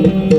जय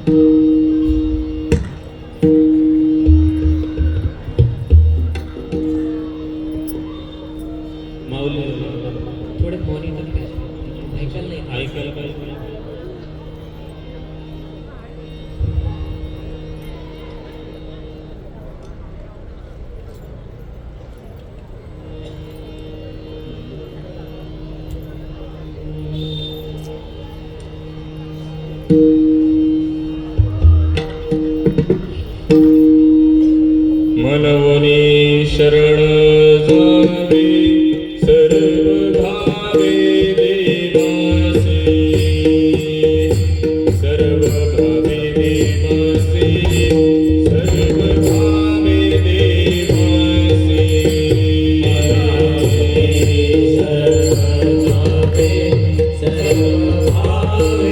माऊली थोडे मॉनिटर ऐकायला नाही ऐकायला पाहिजे. मनवनी शरण जावे सर्व भावे देवासे, सर्व भावे देवासे, सर्व भावे देवासे, सर्व भावे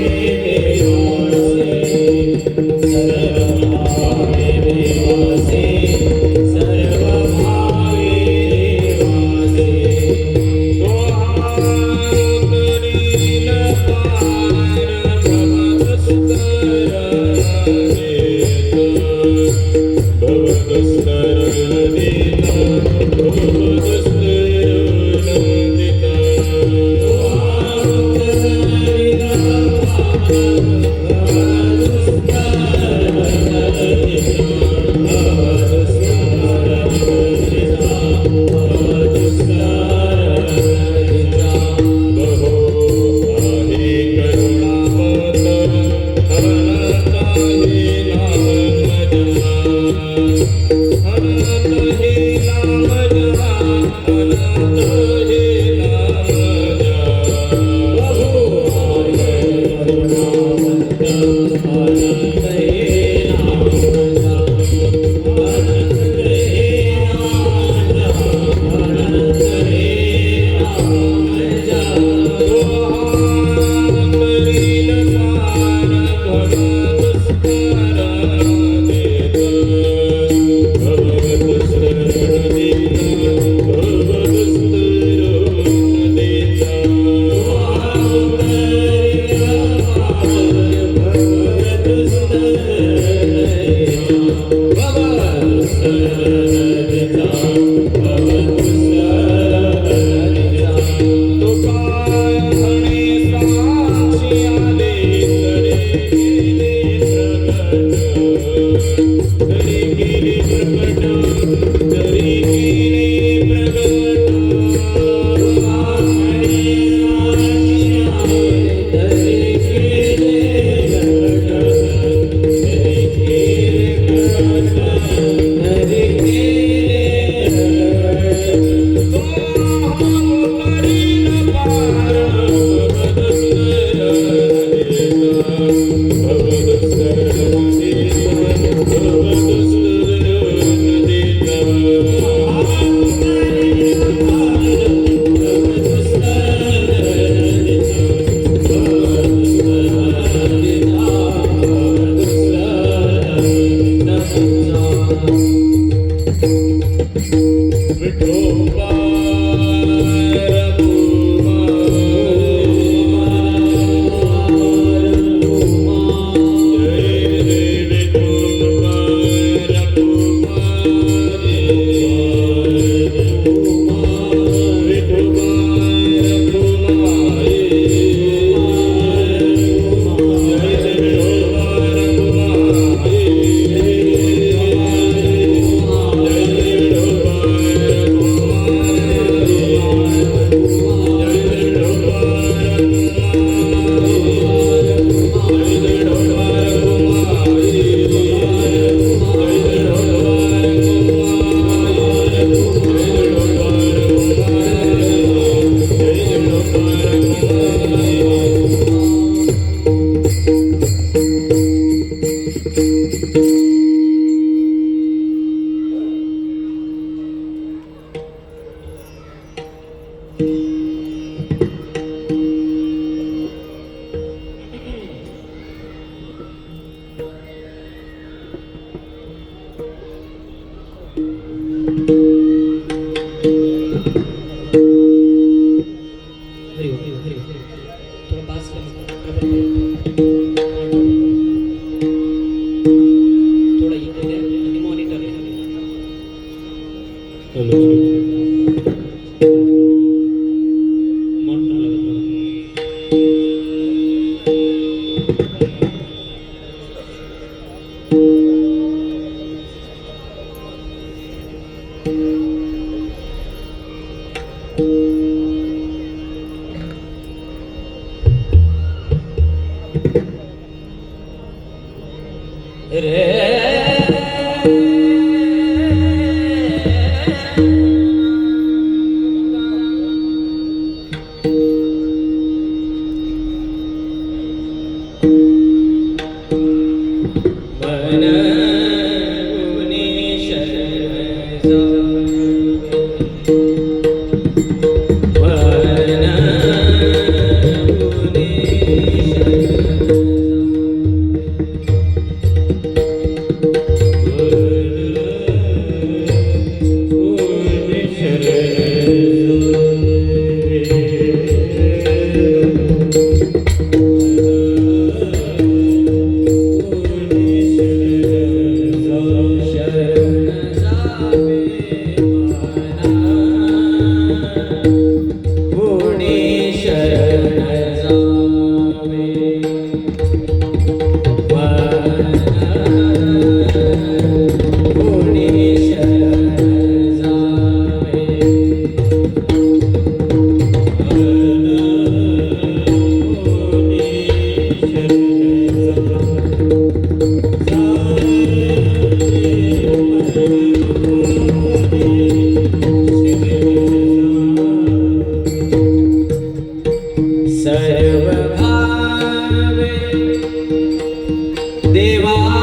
देवासी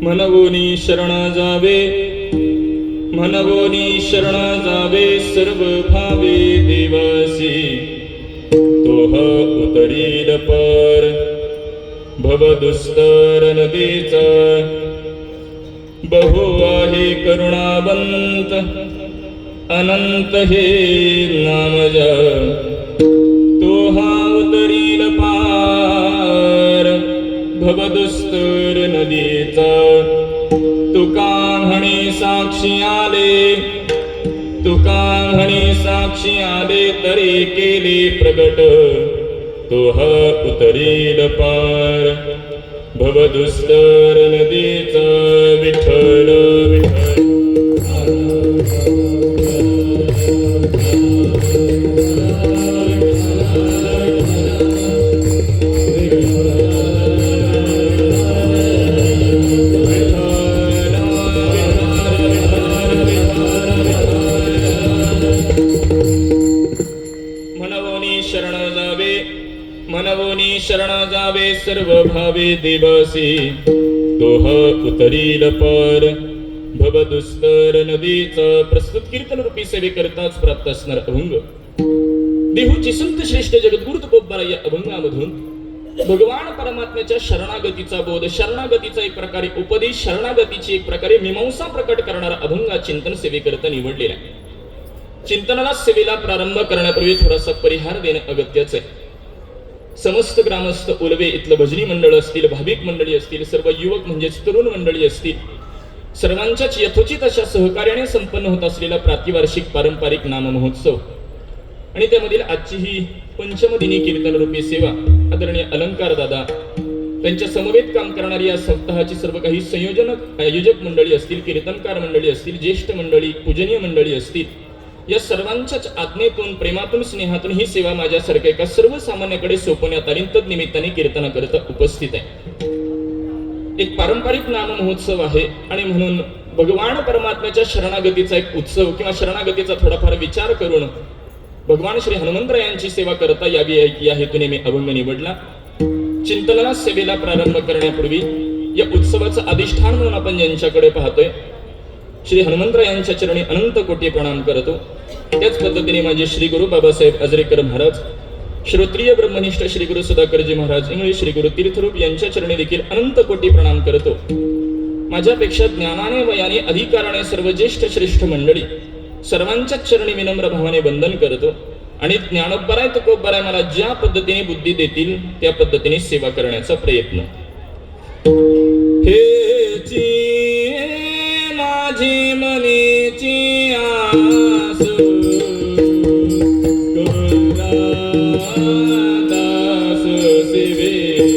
मनवोनी शरण जावे, मनवोनी शरण जावे सर्व भावे देवासी, तोह उतरील पर भवदुस्तर नदीचा, बहु आहे करुणावंत अनंत हे नामज, तोहा उतरील पार भवदुस्तर नदीचा, तुका म्हणे साक्षी आले, तुका म्हणे साक्षी आले तरी केले प्रगट, तोह उतरील पार भवदुस्तर नदीचा, विठ्ठल विठ्ठल मनवोनी शरण जावे सर्व भावे देवासी, तोह उतरील पर भवदुस्तर नदीचा. प्रस्तुत कीर्तन रूपी सेवे करताच प्राप्त असणार अभंग देहूची संत श्रेष्ठ जगद्गुरु तुकोबारा या अभंगामधून भगवान परमात्म्याच्या शरणागतीचा बोध, शरणागतीचा एक प्रकारे उपदेश, शरणागतीची एक प्रकारे मीमांसा प्रकट करणारा अभंग चिंतन सेवेकरता निवडलेला आहे. चिंतनाला सेवेला प्रारंभ करण्यापूर्वी थोडासा परिहार देणे अगत्याचे आहे. समस्त ग्रामस्थ उलवे इथलं भजनी मंडळ असतील, भाविक मंडळी असतील, सर्व युवक म्हणजेच तरुण मंडळी असतील, सर्वांच्याच यथोचित अशा सहकार्याने संपन्न होत असलेला प्रातिवार्षिक पारंपरिक नाम महोत्सव आणि त्यामधील आजची ही पंचमदिनी कीर्तन रूपी सेवा आदरणीय अलंकार दादा त्यांच्या समवेत काम करणारी या सप्ताहाची सर्व काही आयोजक मंडळी असतील, कीर्तनकार मंडळी असतील, ज्येष्ठ मंडळी, पूजनीय मंडळी असतील, या सर्वांच्याच आज्ञेतून, प्रेमातून, स्नेहातून ही सेवा माझ्यासारख्या एका सर्वसामान्याकडे सोपवण्यात आली. तद निमित्ताने कीर्तनाकरिता उपस्थित आहे. एक पारंपरिक नाम महोत्सव आहे आणि म्हणून भगवान परमात्म्याच्या शरणागतीचा एक उत्सव किंवा शरणागतीचा थोडाफार विचार करून भगवान श्री हनुमंतरायांची सेवा करता यावी या हेतूने मी अभंग निवडला. चिंतनाला सेवेला प्रारंभ करण्यापूर्वी या उत्सवाचं अधिष्ठान म्हणून आपण ज्यांच्याकडे पाहतोय श्री हनुमंतरायांच्या चरणी अनंत कोटी प्रणाम करतो. त्याच पद्धतीने माझे श्री गुरु बाबासाहेब आजरेकर महाराज, श्रोत्रिय ब्रह्मनिष्ठ श्री गुरु सुधाकरजी महाराज, इंग्लिश श्री गुरु तीर्थरूप यांच्या चरणी देखील अनंत कोटी प्रणाम करतो. माझ्यापेक्षा ज्ञानाने वयाने अधिकाराने सर्व ज्येष्ठ श्रेष्ठ मंडळी सर्वांच्याच चरणी विनम्र भावाने वंदन करतो आणि ज्ञानोबराय तुकोबराय मला ज्या पद्धतीने बुद्धी देतील त्या पद्धतीने सेवा करण्याचा प्रयत्न. हेची माझी मनीची आस दास सेवेसी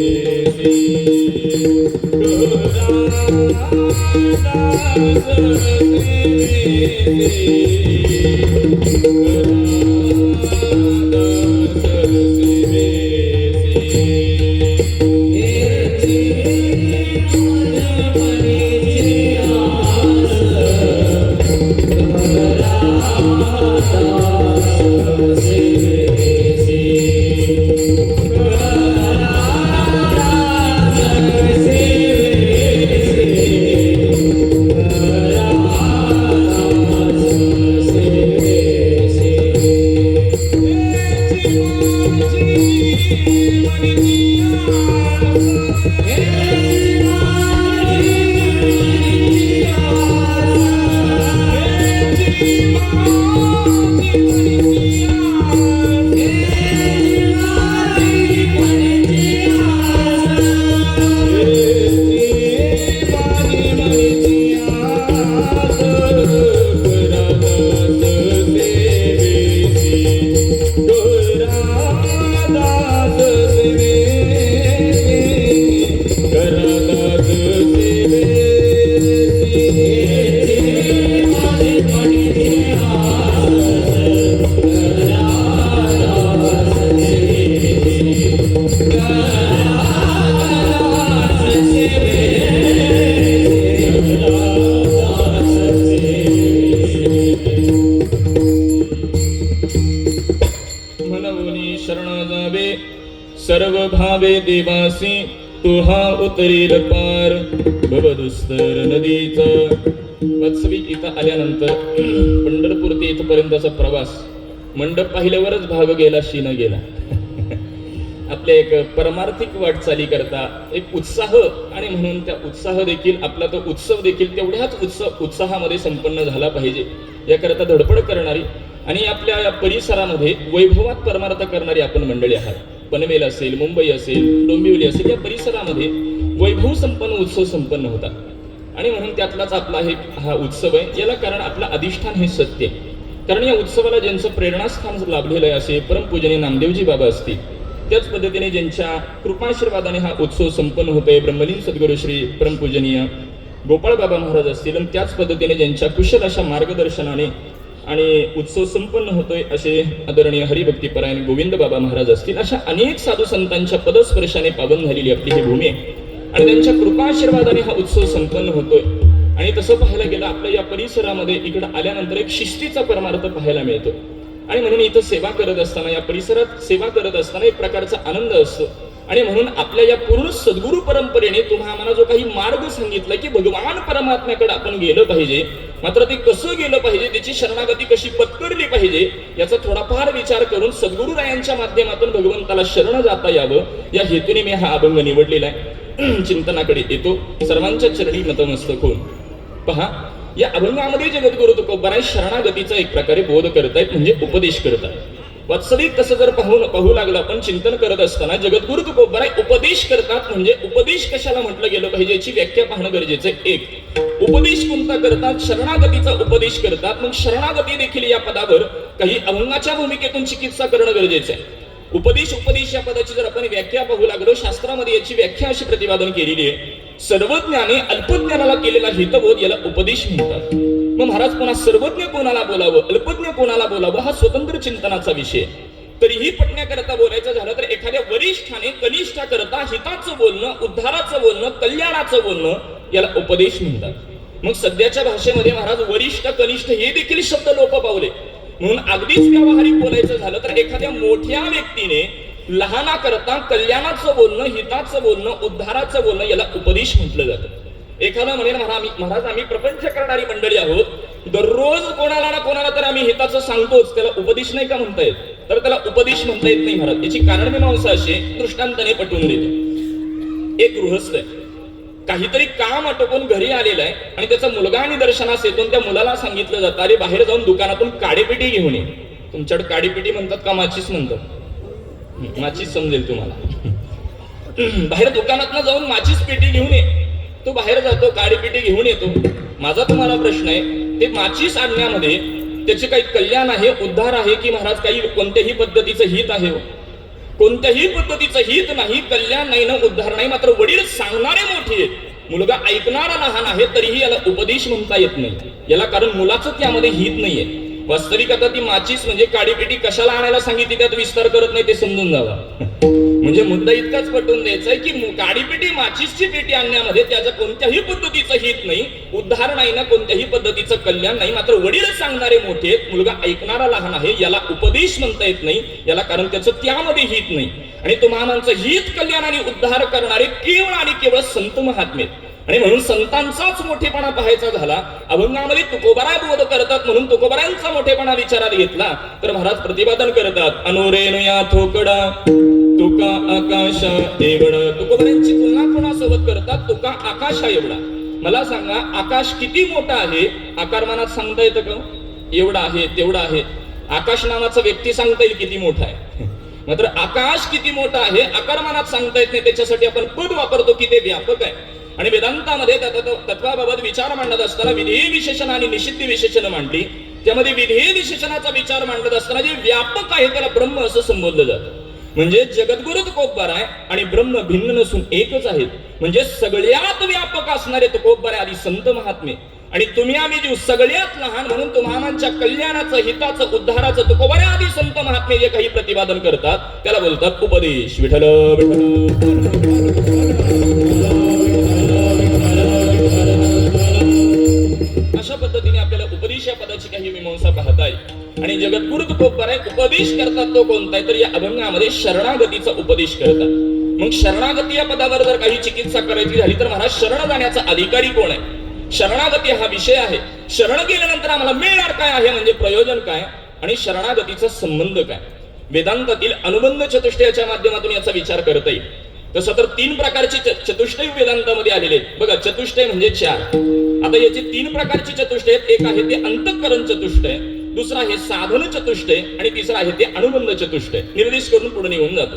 सर्व भावे देवासी तुहा उतरील पार भवदुस्तर नदीचा. वास्तविक इथं आल्यानंतर पंढरपूर ते इथपर्यंतचा प्रवास मंडप पाहिल्यावरच भाग गेला शीन गेला. आपल्या एक परमार्थिक वाटचाली करता एक उत्साह आणि म्हणून त्या उत्साह देखील आपला तो उत्सव देखील तेवढ्याच उत्साहामध्ये संपन्न झाला पाहिजे याकरता धडपड करणारी आणि आपल्या या परिसरामध्ये वैभवात परमार्थ करणारी आपण मंडळी आहात. पनवेल असेल, मुंबई असेल, डोंबिवली असेल या परिसरामध्ये वैभव संपन्न उत्सव संपन्न होतात आणि म्हणून त्यातलाच आपला हा उत्सव आहे. याला कारण आपलं अधिष्ठान हे सत्य आहे. कारण या उत्सवाला ज्यांचं प्रेरणास्थान लाभलेलं आहे असे परमपूजनीय नामदेवजी बाबा असतील, त्याच पद्धतीने ज्यांच्या कृपाशीर्वादाने हा उत्सव संपन्न होतोय ब्रह्मलीन सद्गुरू श्री परमपूजनीय गोपाळ बाबा महाराज असतील आणि त्याच पद्धतीने ज्यांच्या कुशल अशा मार्गदर्शनाने आणि उत्सव संपन्न होतोय असे आदरणीय हरिभक्तीपरायण गोविंद बाबा महाराज असतील. अशा अनेक साधू संतांच्या पदस्पर्शाने पावन झालेली आपली ही भूमी आहे आणि त्यांच्या कृपाशीर्वादाने हा उत्सव संपन्न होतोय. आणि तसं पाहायला गेलं आपल्या या परिसरामध्ये इकडे आल्यानंतर एक शिस्तीचा परमार्थ पाहायला मिळतो आणि म्हणून इथं सेवा करत असताना या परिसरात सेवा करत असताना एक प्रकारचा आनंद असतो. आणि म्हणून आपल्या या पूर्ण सद्गुरू परंपरेने तुम्हाला आम्हाला जो काही मार्ग सांगितला की भगवान परमात्म्याकडे आपण गेलं पाहिजे, मात्र ते कसं गेलं पाहिजे, त्याची शरणागती कशी पत्करली पाहिजे याचा थोडाफार विचार करून सद्गुरुरायांच्या माध्यमातून भगवंताला शरण जाता यावं या हेतूने मी हा अभंग निवडलेला आहे. चिंतनाकडे येतो, सर्वांच्या चरणी नतमस्तक होऊन. पहा, या अभंगामध्ये जगद्गुरु तुकोबाराय शरणागतीचा एक प्रकारे बोध करतायत म्हणजे उपदेश करतात. वास्तविक तसं जर पाहू लागलं आपण चिंतन करत असताना जगद्गुरु तुकोबाराय उपदेश करतात. म्हणजे उपदेश कशाला म्हटलं गेलं पाहिजे याची व्याख्या पाहणं गरजेचं आहे. एक, उपदेश कोणता करतात? शरणागतीचा उपदेश करतात. मग शरणागती देखील या पदावर काही अभंगाच्या भूमिकेतून चिकित्सा करणं गरजेचं आहे. उपदेश या पदाची जर आपण व्याख्या पाहू लागलो, शास्त्रामध्ये याची व्याख्या अशी प्रतिपादन केलेली आहे, सर्वज्ञाने अल्पज्ञानाला केलेला हितबोध याला उपदेश म्हणतात. मग महाराज पुन्हा सर्वज्ञ कोणाला बोलावं, अल्पज्ञ कोणाला बोलावं हा स्वतंत्र चिंतनाचा विषय. तरीही पटण्याकरता बोलायचं झालं तर एखाद्या वरिष्ठाने कनिष्ठाकरता हिताचं बोलणं, उद्धाराचं बोलणं, कल्याणाचं बोलणं याला उपदेश म्हणतात. मग सध्याच्या भाषेमध्ये महाराज वरिष्ठ कनिष्ठ हे देखील शब्द लोप पावले. म्हणून अगदीच व्यावहारिक बोलायचं झालं तर एखाद्या मोठ्या व्यक्तीने लहानाकरता कल्याणाचं बोलणं, हिताचं बोलणं, उद्धाराचं बोलणं याला उपदेश म्हटलं जातं. एखादा म्हणेल महाराज आम्ही प्रपंच करणारी मंडळी आहोत, दररोज कोणाला ना कोणाला तर आम्ही हिताचं सांगतोच, त्याला उपदेश नाही का म्हणता येत? तर त्याला उपदेश म्हणता येत नाही महाराज. याची कारणमीमांसा अशी दृष्टांताने पटवून देतो. एक गृहस्थ आहे, काहीतरी काम आटोपून घरी आलेला आहे आणि त्याचा मुलगा आणि दर्शनास येतो. त्या मुलाला सांगितलं जातं, अरे बाहेर जाऊन दुकानातून काडीपेटी घेऊन ये. तुमच्याकडे काडीपेटी म्हणतात का माचीस म्हणतात? माचीस समजेल तुम्हाला. बाहेर दुकानातनं जाऊन माचीस पेटी घेऊन ये. तो बाहेर जातो, काडीपेटी घेऊन येतो. माझा तुम्हाला प्रश्न आहे, ते माचीस आणण्यामध्ये त्याचे काही कल्याण आहे, उद्धार आहे की महाराज काही कोणत्याही पद्धतीचं हित आहे? कोणत्याही पद्धतीचं हित नाही, कल्याण नाही ना उद्धार नाही. मात्र वडील सांगणारे मोठे आहेत, मुलगा ऐकणारा लहान आहे, तरीही याला उपदेश म्हणता येत नाही. याला कारण मुलाचं त्यामध्ये हित नाहीये. वास्तविक आता ती माचीस म्हणजे काडीपेटी कशाला आणायला सांगितली त्यात विस्तार करत नाही, ते समजून जावा. म्हणजे मुद्दा इतकाच पटवून द्यायचा आहे की काडीपेटी माचीसची पेटी आणण्यामध्ये त्याचं कोणत्याही पद्धतीचं हित नाही, उद्धार नाही ना कोणत्याही पद्धतीचं कल्याण नाही. मात्र वडील सांगणारे मोठे आहेत, मुलगा ऐकणारा लहान आहे, याला उपदेश म्हणता येत नाही. याला कारण त्याचं त्यामध्ये हित नाही. आणि तुम्हालांचं हित, कल्याण आणि उद्धार करणारे केवळ आणि केवळ संत महात्मे. आणि म्हणून संतांचाच मोठेपणा पाहायचा झाला, अभंगामध्ये तुकोबाराय बोध करतात म्हणून तुकोबारायांचा मोठेपणा विचारात घेतला तर महाराज प्रतिपादन करतात, अनुरेनुया थोकडा तुका आकाशा एवढा. तुकोबारायांची तुलना कोणासोबत करतात? तुका आकाशा एवढा. मला सांगा, आकाश किती मोठा आहे? आकारमानात सांगता येतं का? एवढा आहे, तेवढा आहे. आकाश नावाचा व्यक्ती सांगता येईल किती मोठा आहे, मात्र आकाश किती मोठा आहे आकारमानात सांगता येत नाही. त्याच्यासाठी आपण पद वापरतो की ते व्यापक आहे. आणि वेदांतामध्ये तत्वाबाबत विचार मांडत असताना विधेय विशेषण आणि निषिद्ध विशेषण मांडली. त्यामध्ये विधेय विशेषणाचा विचार मांडत असताना जे व्यापक आहे त्याला ब्रह्म असं संबोधलं जातं. म्हणजे जगद्गुरु तुकोबाराय आणि ब्रह्म भिन्न नसून एकच आहेत. म्हणजे सगळ्यात व्यापक असणारे तुकोबाराय आदी संत महात्मे आणि तुम्ही आम्ही जीव सगळ्यात लहान म्हणून तुम्हालांच्या कल्याणाचं, हिताचं, उद्धाराचं तुकोबाराय आदी संत महात्मे जे काही प्रतिपादन करतात त्याला बोलतात उपदेश. विठ्ठल अशा पद्धतीने आपल्याला उपदेश या पदाची काही मीमांसा पाहता येईल. आणि जगद्गुरु तुकोबाराय उपदेश करतात तो कोणता आहे? तर या अभंगामध्ये शरणागतीचा उपदेश करतात. मग शरणागती या पदावर जर काही चिकित्सा करायची झाली तर महाराज शरण जाण्याचा अधिकारी कोण आहे? शरणागती हा विषय आहे. शरण गेल्यानंतर आम्हाला मिळणार काय आहे, म्हणजे प्रयोजन काय आणि शरणागतीचा संबंध काय? वेदांतातील अनुबंध चतुष्टयाच्या माध्यमातून याचा विचार करता येईल. तसं तर 3 प्रकारचे चतुष्टय वेदांतामध्ये आलेले आहेत. बघा, चतुष्टय म्हणजे 4. आता याचे 3 प्रकारचे चतुष्टय आहेत. एक आहे ते अंतःकरण चतुष्टय, दुसरा आहे साधन चतुष्टय आणि तिसरा आहे ते अनुबंध चतुष्टय. निर्देश करून पुढे निघून जातो.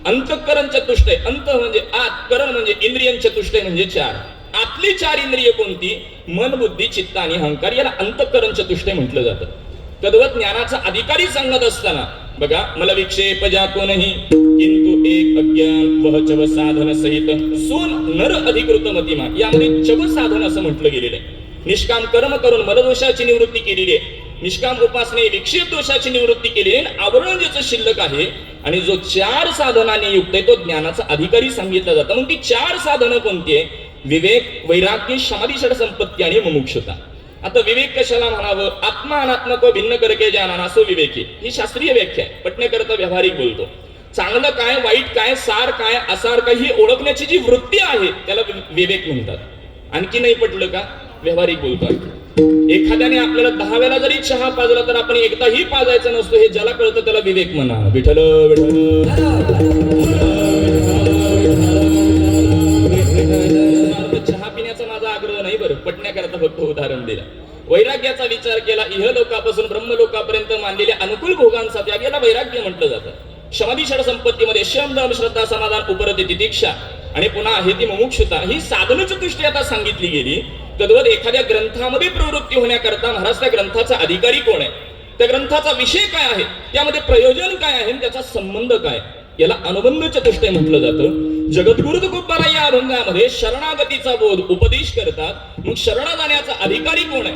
अंतःकरण चतुष्टय, अंत म्हणजे आत, करण म्हणजे इंद्रियं, चतुष्टय म्हणजे 4. आतली 4 इंद्रिय कोणती? मन, बुद्धी, चित्त आणि अहंकार. याला अंतःकरण चतुष्टय म्हटलं जातं. तद्वत ज्ञानाचा अधिकारी सांगत असताना बघा, मला विक्षेप जातो नाही किंतु एक अज्ञान वह चव साधन सहित सोन नर अधिकृत मतिमा. यामध्ये चव साधन असं म्हटलं गेलेलं आहे. निष्काम कर्म करून मलदोषाची निवृत्ती केलेली आहे, निष्काम उपासने विक्षेप दोषाची निवृत्ती केलेली आहे, आवरण ज्याचं शिल्लक आहे आणि जो 4 साधनांनी युक्त आहे तो ज्ञानाचा अधिकारी सांगितला जातो. मग ती 4 साधनं कोणती आहे? विवेक, वैराग्य, समाधी, षड संपत्ती आणि मुमुक्षुता. आता विवेक कशाला म्हणावं? आत्मा अनात्मा को भिन्न करके जाणा सो विवेकी. ही शास्त्रीय व्याख्या आहे, पटण्याकरता व्यावहारिक बोलतो. चांगलं काय, वाईट काय, सार काय, असार काय ही ओळखण्याची जी वृत्ती आहे त्याला विवेक म्हणतात. आणखी नाही पटलं का? व्यावहारिक बोलतात. एखाद्याने आपल्याला 10 वेळा जरी चहा पाजला तर आपण एकदाही पाजायचं नसतो, हे ज्याला कळतं त्याला विवेक म्हणा. विठ्ठल चहा पिण्याचा माझा आग्रह नाही बरं, पटण्याकरता फक्त उदाहरण दिला. वैराग्याचा विचार केला, इहलोकापासून ब्रह्मलोकापर्यंत मानलेल्या अनुकूल भोगांचा त्याग याला वैराग्य म्हटलं जातं. शमाधीषड संपत्तीमध्ये शम दम श्रद्धा समाधान उपरती तितिक्षा आणि पुन्हा आहे ती मुमुक्षुता ही साधन चतुष्टय आता सांगितली गेली. तद्वत एखाद्या ग्रंथामध्ये प्रवृत्ती होण्याकरता महाराज त्या ग्रंथाचा अधिकारी कोण आहे, त्या ग्रंथाचा विषय काय आहे, त्यामध्ये प्रयोजन काय आहे, त्याचा संबंध काय, याला अनुबंध चतुष्टय म्हटलं जातं. जगद्गुरु तुकोबाराय या अभंगामध्ये शरणागतीचा बोध उपदेश करतात. मग शरण जाण्याचा अधिकारी कोण आहे,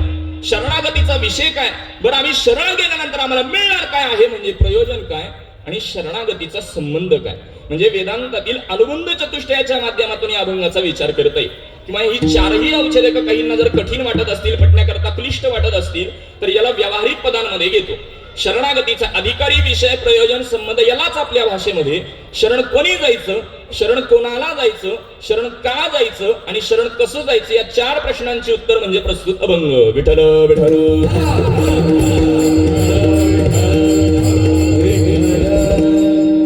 शरणागतीचा विषय काय, बरं आम्ही शरण गेल्यानंतर आम्हाला मिळणार काय आहे म्हणजे प्रयोजन काय, आणि शरणागतीचा संबंध काय, म्हणजे वेदांतातील अनुबंध चतुष्टयाच्या माध्यमातून या अभंगाचा विचार करता येईल. किंवा ही चारही औषधे काहींना जर कठीण वाटत असतील, पटण्याकरता क्लिष्ट वाटत असतील, तर याला व्यावहारिक पदांमध्ये घेतो. शरणागतीचा अधिकारी विषय प्रयोजन संबंध यालाच आपल्या भाषेमध्ये शरण कोणी जायचं, शरण कोणाला जायचं, शरण का जायचं आणि शरण कसं जायचं या 4 प्रश्नांची उत्तर म्हणजे प्रस्तुत अभंग. विठ्ठल विठ्ठल.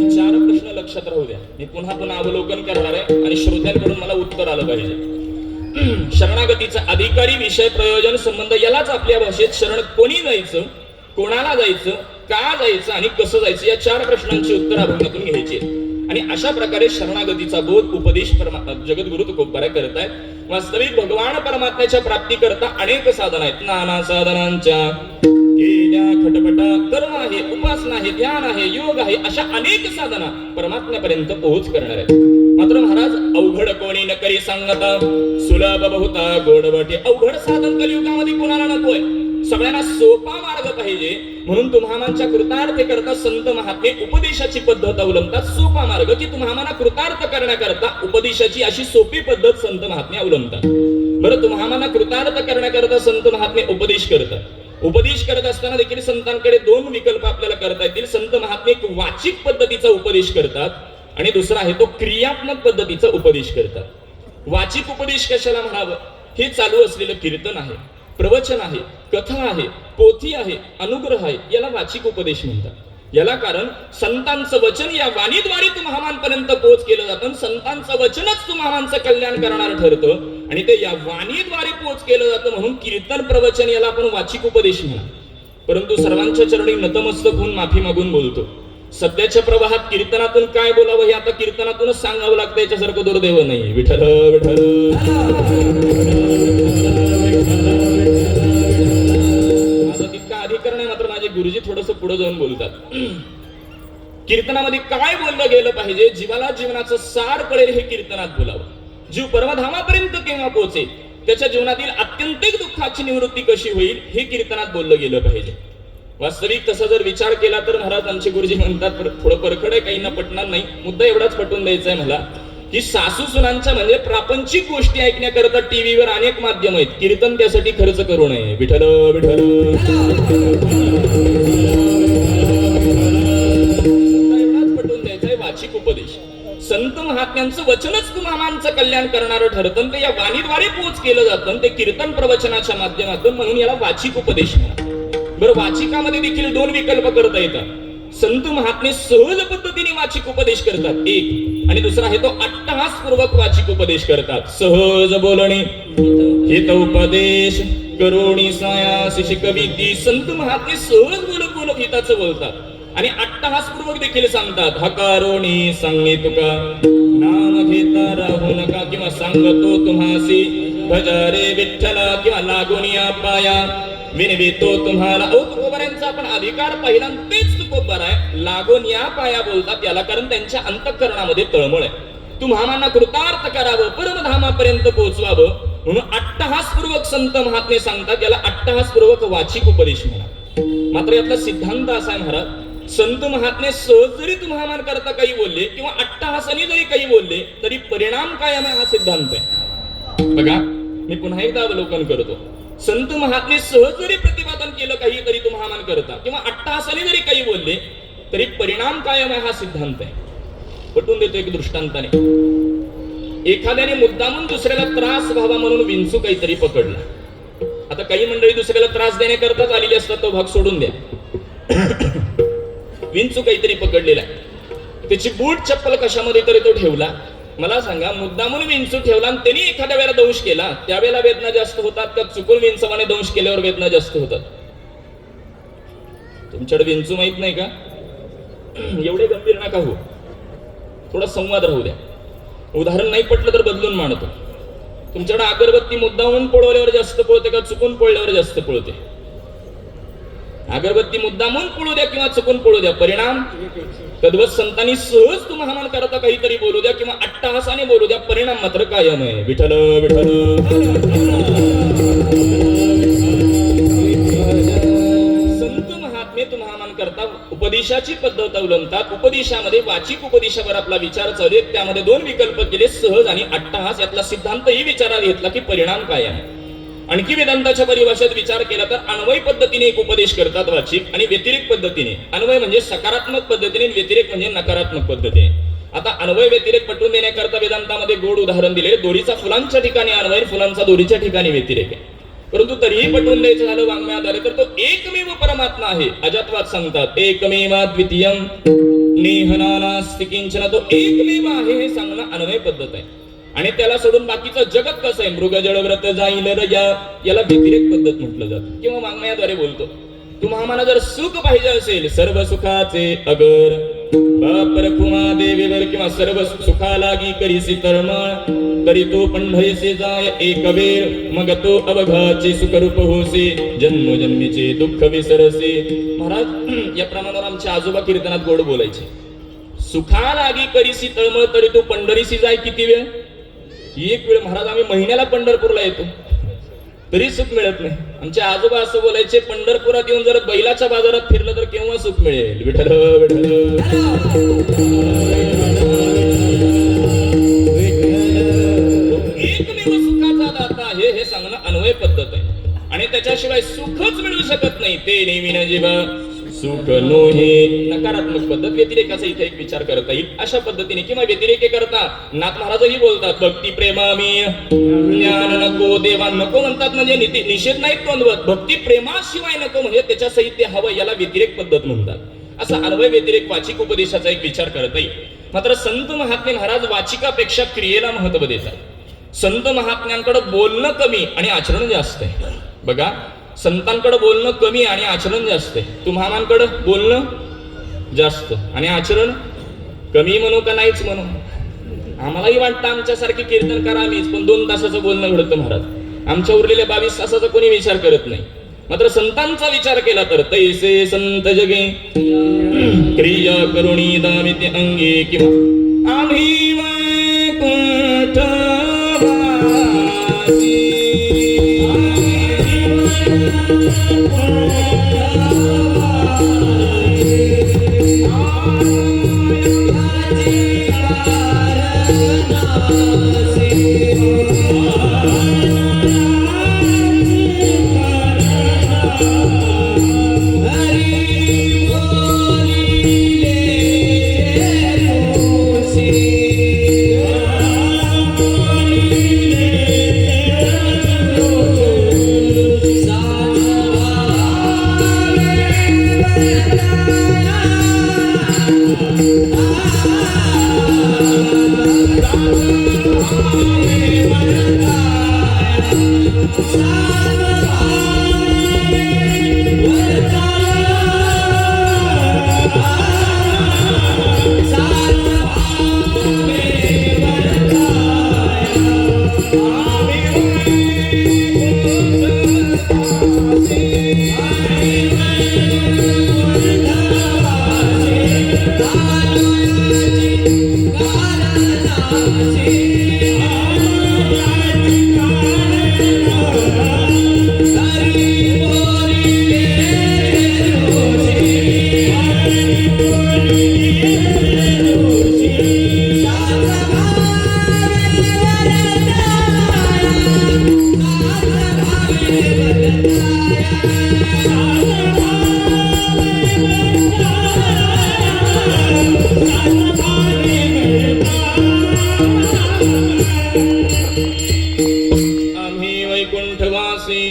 4 प्रश्न लक्षात राहू द्या. मी पुन्हा पुन्हा अवलोकन करणार आहे आणि श्रोत्यांकडून मला उत्तर आलं पाहिजे. शरणागतीचा अधिकारी विषय प्रयोजन संबंध यालाच आपल्या भाषेत शरण कोणी जायचं, कोणाला जायचं, का जायचं आणि कसं जायचं या 4 प्रश्नांची उत्तर अभंगातून घ्यायची. आणि अशा प्रकारे शरणागतीचा बोध उपदेश जगद्गुरु तुकोबाराय करतायत. वास्तविक भगवान परमात्म्याच्या प्राप्ती करता अनेक साधन आहेत. नाना साधनांच्या केल्या खटपटा, कर्म आहे, उपासना आहे, ध्यान आहे, योग आहे, अशा अनेक साधना परमात्म्यापर्यंत पोहोच करणार आहेत. मात्र महाराज अवघड कोणी न करी सांगता, सुलभ बहुता गोडवटे. अवघड साधन कलियुगामध्ये कोणाला नकोय, सगळ्यांना सोपा मार्ग पाहिजे. म्हणून तुम्हामांच्या कृतार्थ करता संत महात्मे उपदेशाची पद्धत अवलंबतात. सोपा मार्ग की तुम्हामांना कृतार्थ करण्याकरता उपदेशाची अशी सोपी पद्धत संत महात्मे अवलंबतात. बरं, तुम्हामांना कृतार्थ करण्याकरता संत महात्मे उपदेश करतात. उपदेश करत असताना देखील संतांकडे 2 विकल्प आपल्याला करता येतील. संत महात्मे एक वाचिक पद्धतीचा उपदेश करतात आणि दुसरा आहे तो क्रियात्मक पद्धतीचा उपदेश करतात. वाचिक उपदेश कशाला म्हणावं, हे चालू असलेलं कीर्तन आहे, प्रवचन आहे, कथा आहे, पोथी आहे, अनुग्रह आहे, याला वाचिक उपदेश म्हणतात. याला कारण संतांचं वचन या वाणीद्वारे तुम्हामांपर्यंत पोहोच केलं जातं. संतांचं वचनच तुम्हामांचं कल्याण करणार ठरतं आणि ते या वाणीद्वारे पोहोच केलं जातं. म्हणून कीर्तन प्रवचन याला आपण वाचिक उपदेश म्हणा. परंतु सर्वांच्या चरणी नतमस्तक होऊन माफी मागून बोलतो. सध्याच्या प्रवाहात कीर्तनातून काय बोलावं हे आता कीर्तनातूनच सांगावं लागतं. याच्यासारखं दुर्दैव नाही. विठ्ठल विठ्ठल. माझं तितका अधिकार नाही, मात्र माझे गुरुजी थोडस पुढे जाऊन बोलतात. कीर्तनामध्ये काय बोललं गेलं पाहिजे, जीवाला जीवनाचं सार कळेल हे कीर्तनात बोलावं. जीव परमधामापर्यंत केव्हा पोहोचेल, त्याच्या जीवनातील आत्यंतिक दुःखाची निवृत्ती कशी होईल हे कीर्तनात बोललं गेलं पाहिजे. वास्तविक तसा जर विचार केला तर महाराज आमचे गुरुजी म्हणतात, थोडं परखड आहे, काहींना पटणार नाही. मुद्दा एवढाच पटवून द्यायचा आहे मला की सासू सुनांच्या म्हणजे प्रापंचिक गोष्टी ऐकण्याकरता टीव्हीवर अनेक माध्यम आहेत. कीर्तन त्यासाठी खर्च करू नये. विठ्ठल विठ्ठल. एवढाच पटवून द्यायचा आहे वाचिक उपदेश. संत महात्म्यांचं वचनच तुम्हामांचं कल्याण करणारं ठरतं. ते या वाणीद्वारे पोहोच केलं जातं, ते कीर्तन प्रवचनाच्या माध्यमातून. म्हणून याला वाचिक उपदेश म्हणतात. बरं, वाचिकामध्ये देखील 2 विकल्प करता येतात. संत महात्मे सहज पद्धतीने वाचिक उपदेश करतात एक, आणि दुसरा आहे तो अट्टहासपूर्वक वाचिक उपदेश करतात. सहज बोलणे हित उपदेश करुणी सायासी शिकविती. संत महात्मे सहज बोलत बोलत हिताचं बोलतात आणि अट्टहासपूर्वक देखील सांगतात. हकारोणी सांगे तुका नाम घेता राहू नका, किंवा सांगतो तुम्हासी भजारे विठ्ठला, किंवा लागोनिया पाया विनवितो तुम्हाला. तुकोबारायांचा आपण अधिकार पाहिला, तेच तुकोबाराय लागून या पाया बोलतात. याला कारण त्यांच्या अंतःकरणामध्ये तळमळ आहे. तुम्हामांना कृतार्थ करावं, परमधामापर्यंत पोहोचवावं, म्हणून अट्टहासपूर्वक संत महात्मे सांगतात. याला अट्टहासपूर्वक वाचिक उपदेश म्हणा. मात्र यातला सिद्धांत असा आहे महाराज, संत महात्मे सहज जरी तुम्हामान करता काही बोलले किंवा अट्टहासाने जरी काही बोलले तरी परिणाम कायम आहे, हा सिद्धांत आहे. बघा, मी पुन्हा एकदा अवलोकन करतो. संत महात्मे सहज जरी प्रतिपादन केलं काही तरी तुम्हामान करता, किंवा अट्टहासाने जरी काही बोलले तरी परिणाम कायम आहे, हा सिद्धांत आहे. पटवून देतो एक दृष्टांताने. एखाद्याने मुद्दामून दुसऱ्याला त्रास व्हावा म्हणून विंचू काहीतरी पकडला. आता काही मंडळी दुसऱ्याला त्रास देण्याकरताच आलेली असतात, तो भाग सोडून द्या. विंचू काहीतरी पकडलेला आहे, त्याची बूट चप्पल कशामध्ये तरी तो ठेवला मला सांगा, मुद्दामून विंचू ठेवला आणि त्यांनी एखाद्या वेळेला दंश केला, त्यावेळेला वेदना जास्त होतात का चुकून विंचवाने दंश केल्यावर वेदना जास्त होतात? तुमच्याकडे विंचू माहित नाही का? एवढे गंभीर नका हो, थोडा संवाद राहू द्या. उदाहरण नाही पटलं तर बदलून मांडतो. तुमच्याकडे अगरबत्ती मुद्दामून पोळवल्यावर जास्त पोळते का चुकून पोळल्यावर जास्त पोळते? अगरबत्ती मुद्दामून पोळू द्या किंवा चुकून पोळू द्या, परिणाम तद्वत संतांनी सहज तुम्हाला करता काहीतरी बोलू द्या किंवा अट्टहासाने बोलू द्या, परिणाम मात्र कायम आहे. विठ्ठल विठ्ठल. संत महात्मे तुम्हाला करता उपदेशाची पद्धत अवलंबतात. उपदेशामध्ये वाचिक उपदेशावर आपला विचार चालू आहे, त्यामध्ये दोन विकल्प केले, सहज आणि अट्टहास. यातला सिद्धांतही विचारात घेतला की परिणाम काय आहे. आणखी वेदांताच्या परिभाषेत विचार केला तर अन्वय पद्धतीने एक उपदेश करतात वाचिक, आणि व्यतिरिक्त पद्धतीने. अन्वय म्हणजे सकारात्मक पद्धतीने, व्यतिरेक म्हणजे नकारात्मक पद्धतीने. आता अन्वय व्यतिरेक पटवून देण्याकरता वेदांतामध्ये गोड उदाहरण दिले. दोरीचा फुलांच्या ठिकाणी अन्वय, फुलांचा दोरीच्या ठिकाणी व्यतिरेक आहे. परंतु तरीही पटवून द्यायचं झालं वाङ्मयाद्वारे तर तो एकमेव परमात्मा आहे. अजातवाद सांगतात एकमेवाद्वितीयं नेहनानास्ति किंचन. तो एकमेव आहे हे सांगणं अन्वय पद्धत आहे. आणि त्याला सोडून बाकीचं जगत कसं आहे, मृग जळ व्रत जाईल याला व्यतिरेक पद्धत म्हटलं जातं किंवा वाङ्मयाद्वारे बोलतो. तुम्हाला जर सुख पाहिजे असेल, सर्व सुखाचे अगर बापर कुमा देवीवर किंवा सर्व सुखा लागी करीसी तळमळ, तरी तो पंढरीसे जाय एक वेळ, मग तो अवघाचे सुखरूप होसे, जन्मोजन्मीचे दुःख विसरसे. महाराज या प्रमाणावर आमचे आजोबा कीर्तनात गोड बोलायचे. सुखा लागी करीसी तळमळ, तरी तो पंढरीसी जाय किती वेळ? एक वेळ. महाराज आम्ही महिन्याला पंढरपूरला येतो तरी सुख मिळत नाही. आमचे आजोबा असं बोलायचे, पंढरपुरात येऊन जर बैलाच्या बाजारात फिरलं तर केव्हा सुख मिळेल? विठ्ठल विठ्ठल. एकमेव सुखाचा दाता आहे हे सांगणं अन्वय पद्धत आहे. आणि त्याच्याशिवाय सुखच मिळू शकत नाही. ते नेहमी न जीवा सुख नोहे, नकारात्मक पद्धत. व्यतिरेकाचा इथे एक विचार करता येईल अशा पद्धतीने. किंवा व्यतिरेके करता नाथ महाराजही बोलतात, भक्ती प्रेमामी ज्ञान नको देवा नको म्हणतात, म्हणजे निषेध नाही तोंडवत. भक्ती प्रेमाशिवाय नको म्हणजे त्याच्या सहित ते हवं, याला व्यतिरेक पद्धत म्हणतात. असा अन्वय व्यतिरेक वाचिक उपदेशाचा एक विचार करता येईल. मात्र संत महात्मे महाराज वाचिकापेक्षा क्रियेला महत्व देतात. संत महात्म्यांकडे बोलणं कमी आणि आचरण जास्त आहे. बघा, संतांकडे बोलणं कमी आणि आचरण जास्त आहे. तुम्हालांकडे बोलणं जास्त आणि आचरण कमी म्हणू का नाहीच म्हणू? आम्हालाही वाटतं आमच्यासारखे कीर्तनकार आम्हीच, पण 2 तासाचं बोलणं घडतं महाराज. आमच्या उरलेल्या 22 तासाचा कोणी विचार करत नाही. मात्र संतांचा विचार केला तर तैसे संत जगे क्रिया करुणी दामिते अंगे, किंवा आम्ही वैकुंठ वासी.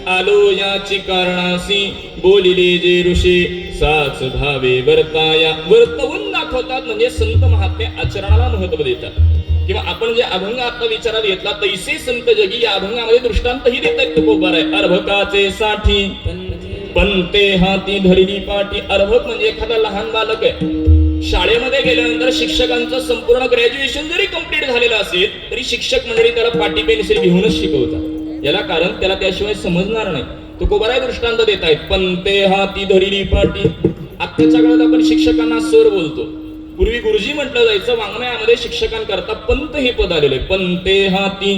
आलो याची कारणासी, बोलिले जे ऋषी साच भावे वर्ताया. वर्तवून दाखवतात म्हणजे संत महात्मे आचरणाला महत्व देतात. किंवा आपण जे अभंग आता विचारात घेतला तैसे संत जगी या अभंगामध्ये दृष्टांतही देत आहेत तुकोबार आहे. अर्भकाचे साठी पंते हाती धरिली पाठी. अर्भक म्हणजे एखादा लहान बालक आहे. शाळेमध्ये गेल्यानंतर शिक्षकांचं संपूर्ण ग्रॅज्युएशन जरी कंप्लीट झालेलं असेल तरी शिक्षक मंडळी त्याला पाटी पेन्सिल घेऊनच शिकवतात. याला कारण त्याला त्याशिवाय समजणार नाही. तुकोबाराय दृष्टांत देत आहेत. पंते हाती धरिली पाटी. आत्ताच्या काळात आपण शिक्षकांना सर बोलतो. पूर्वी गुरुजी म्हटलं जायचं. वाङ्मयामध्ये शिक्षकांकरता पंत हे पद आलेले. पंते हाती.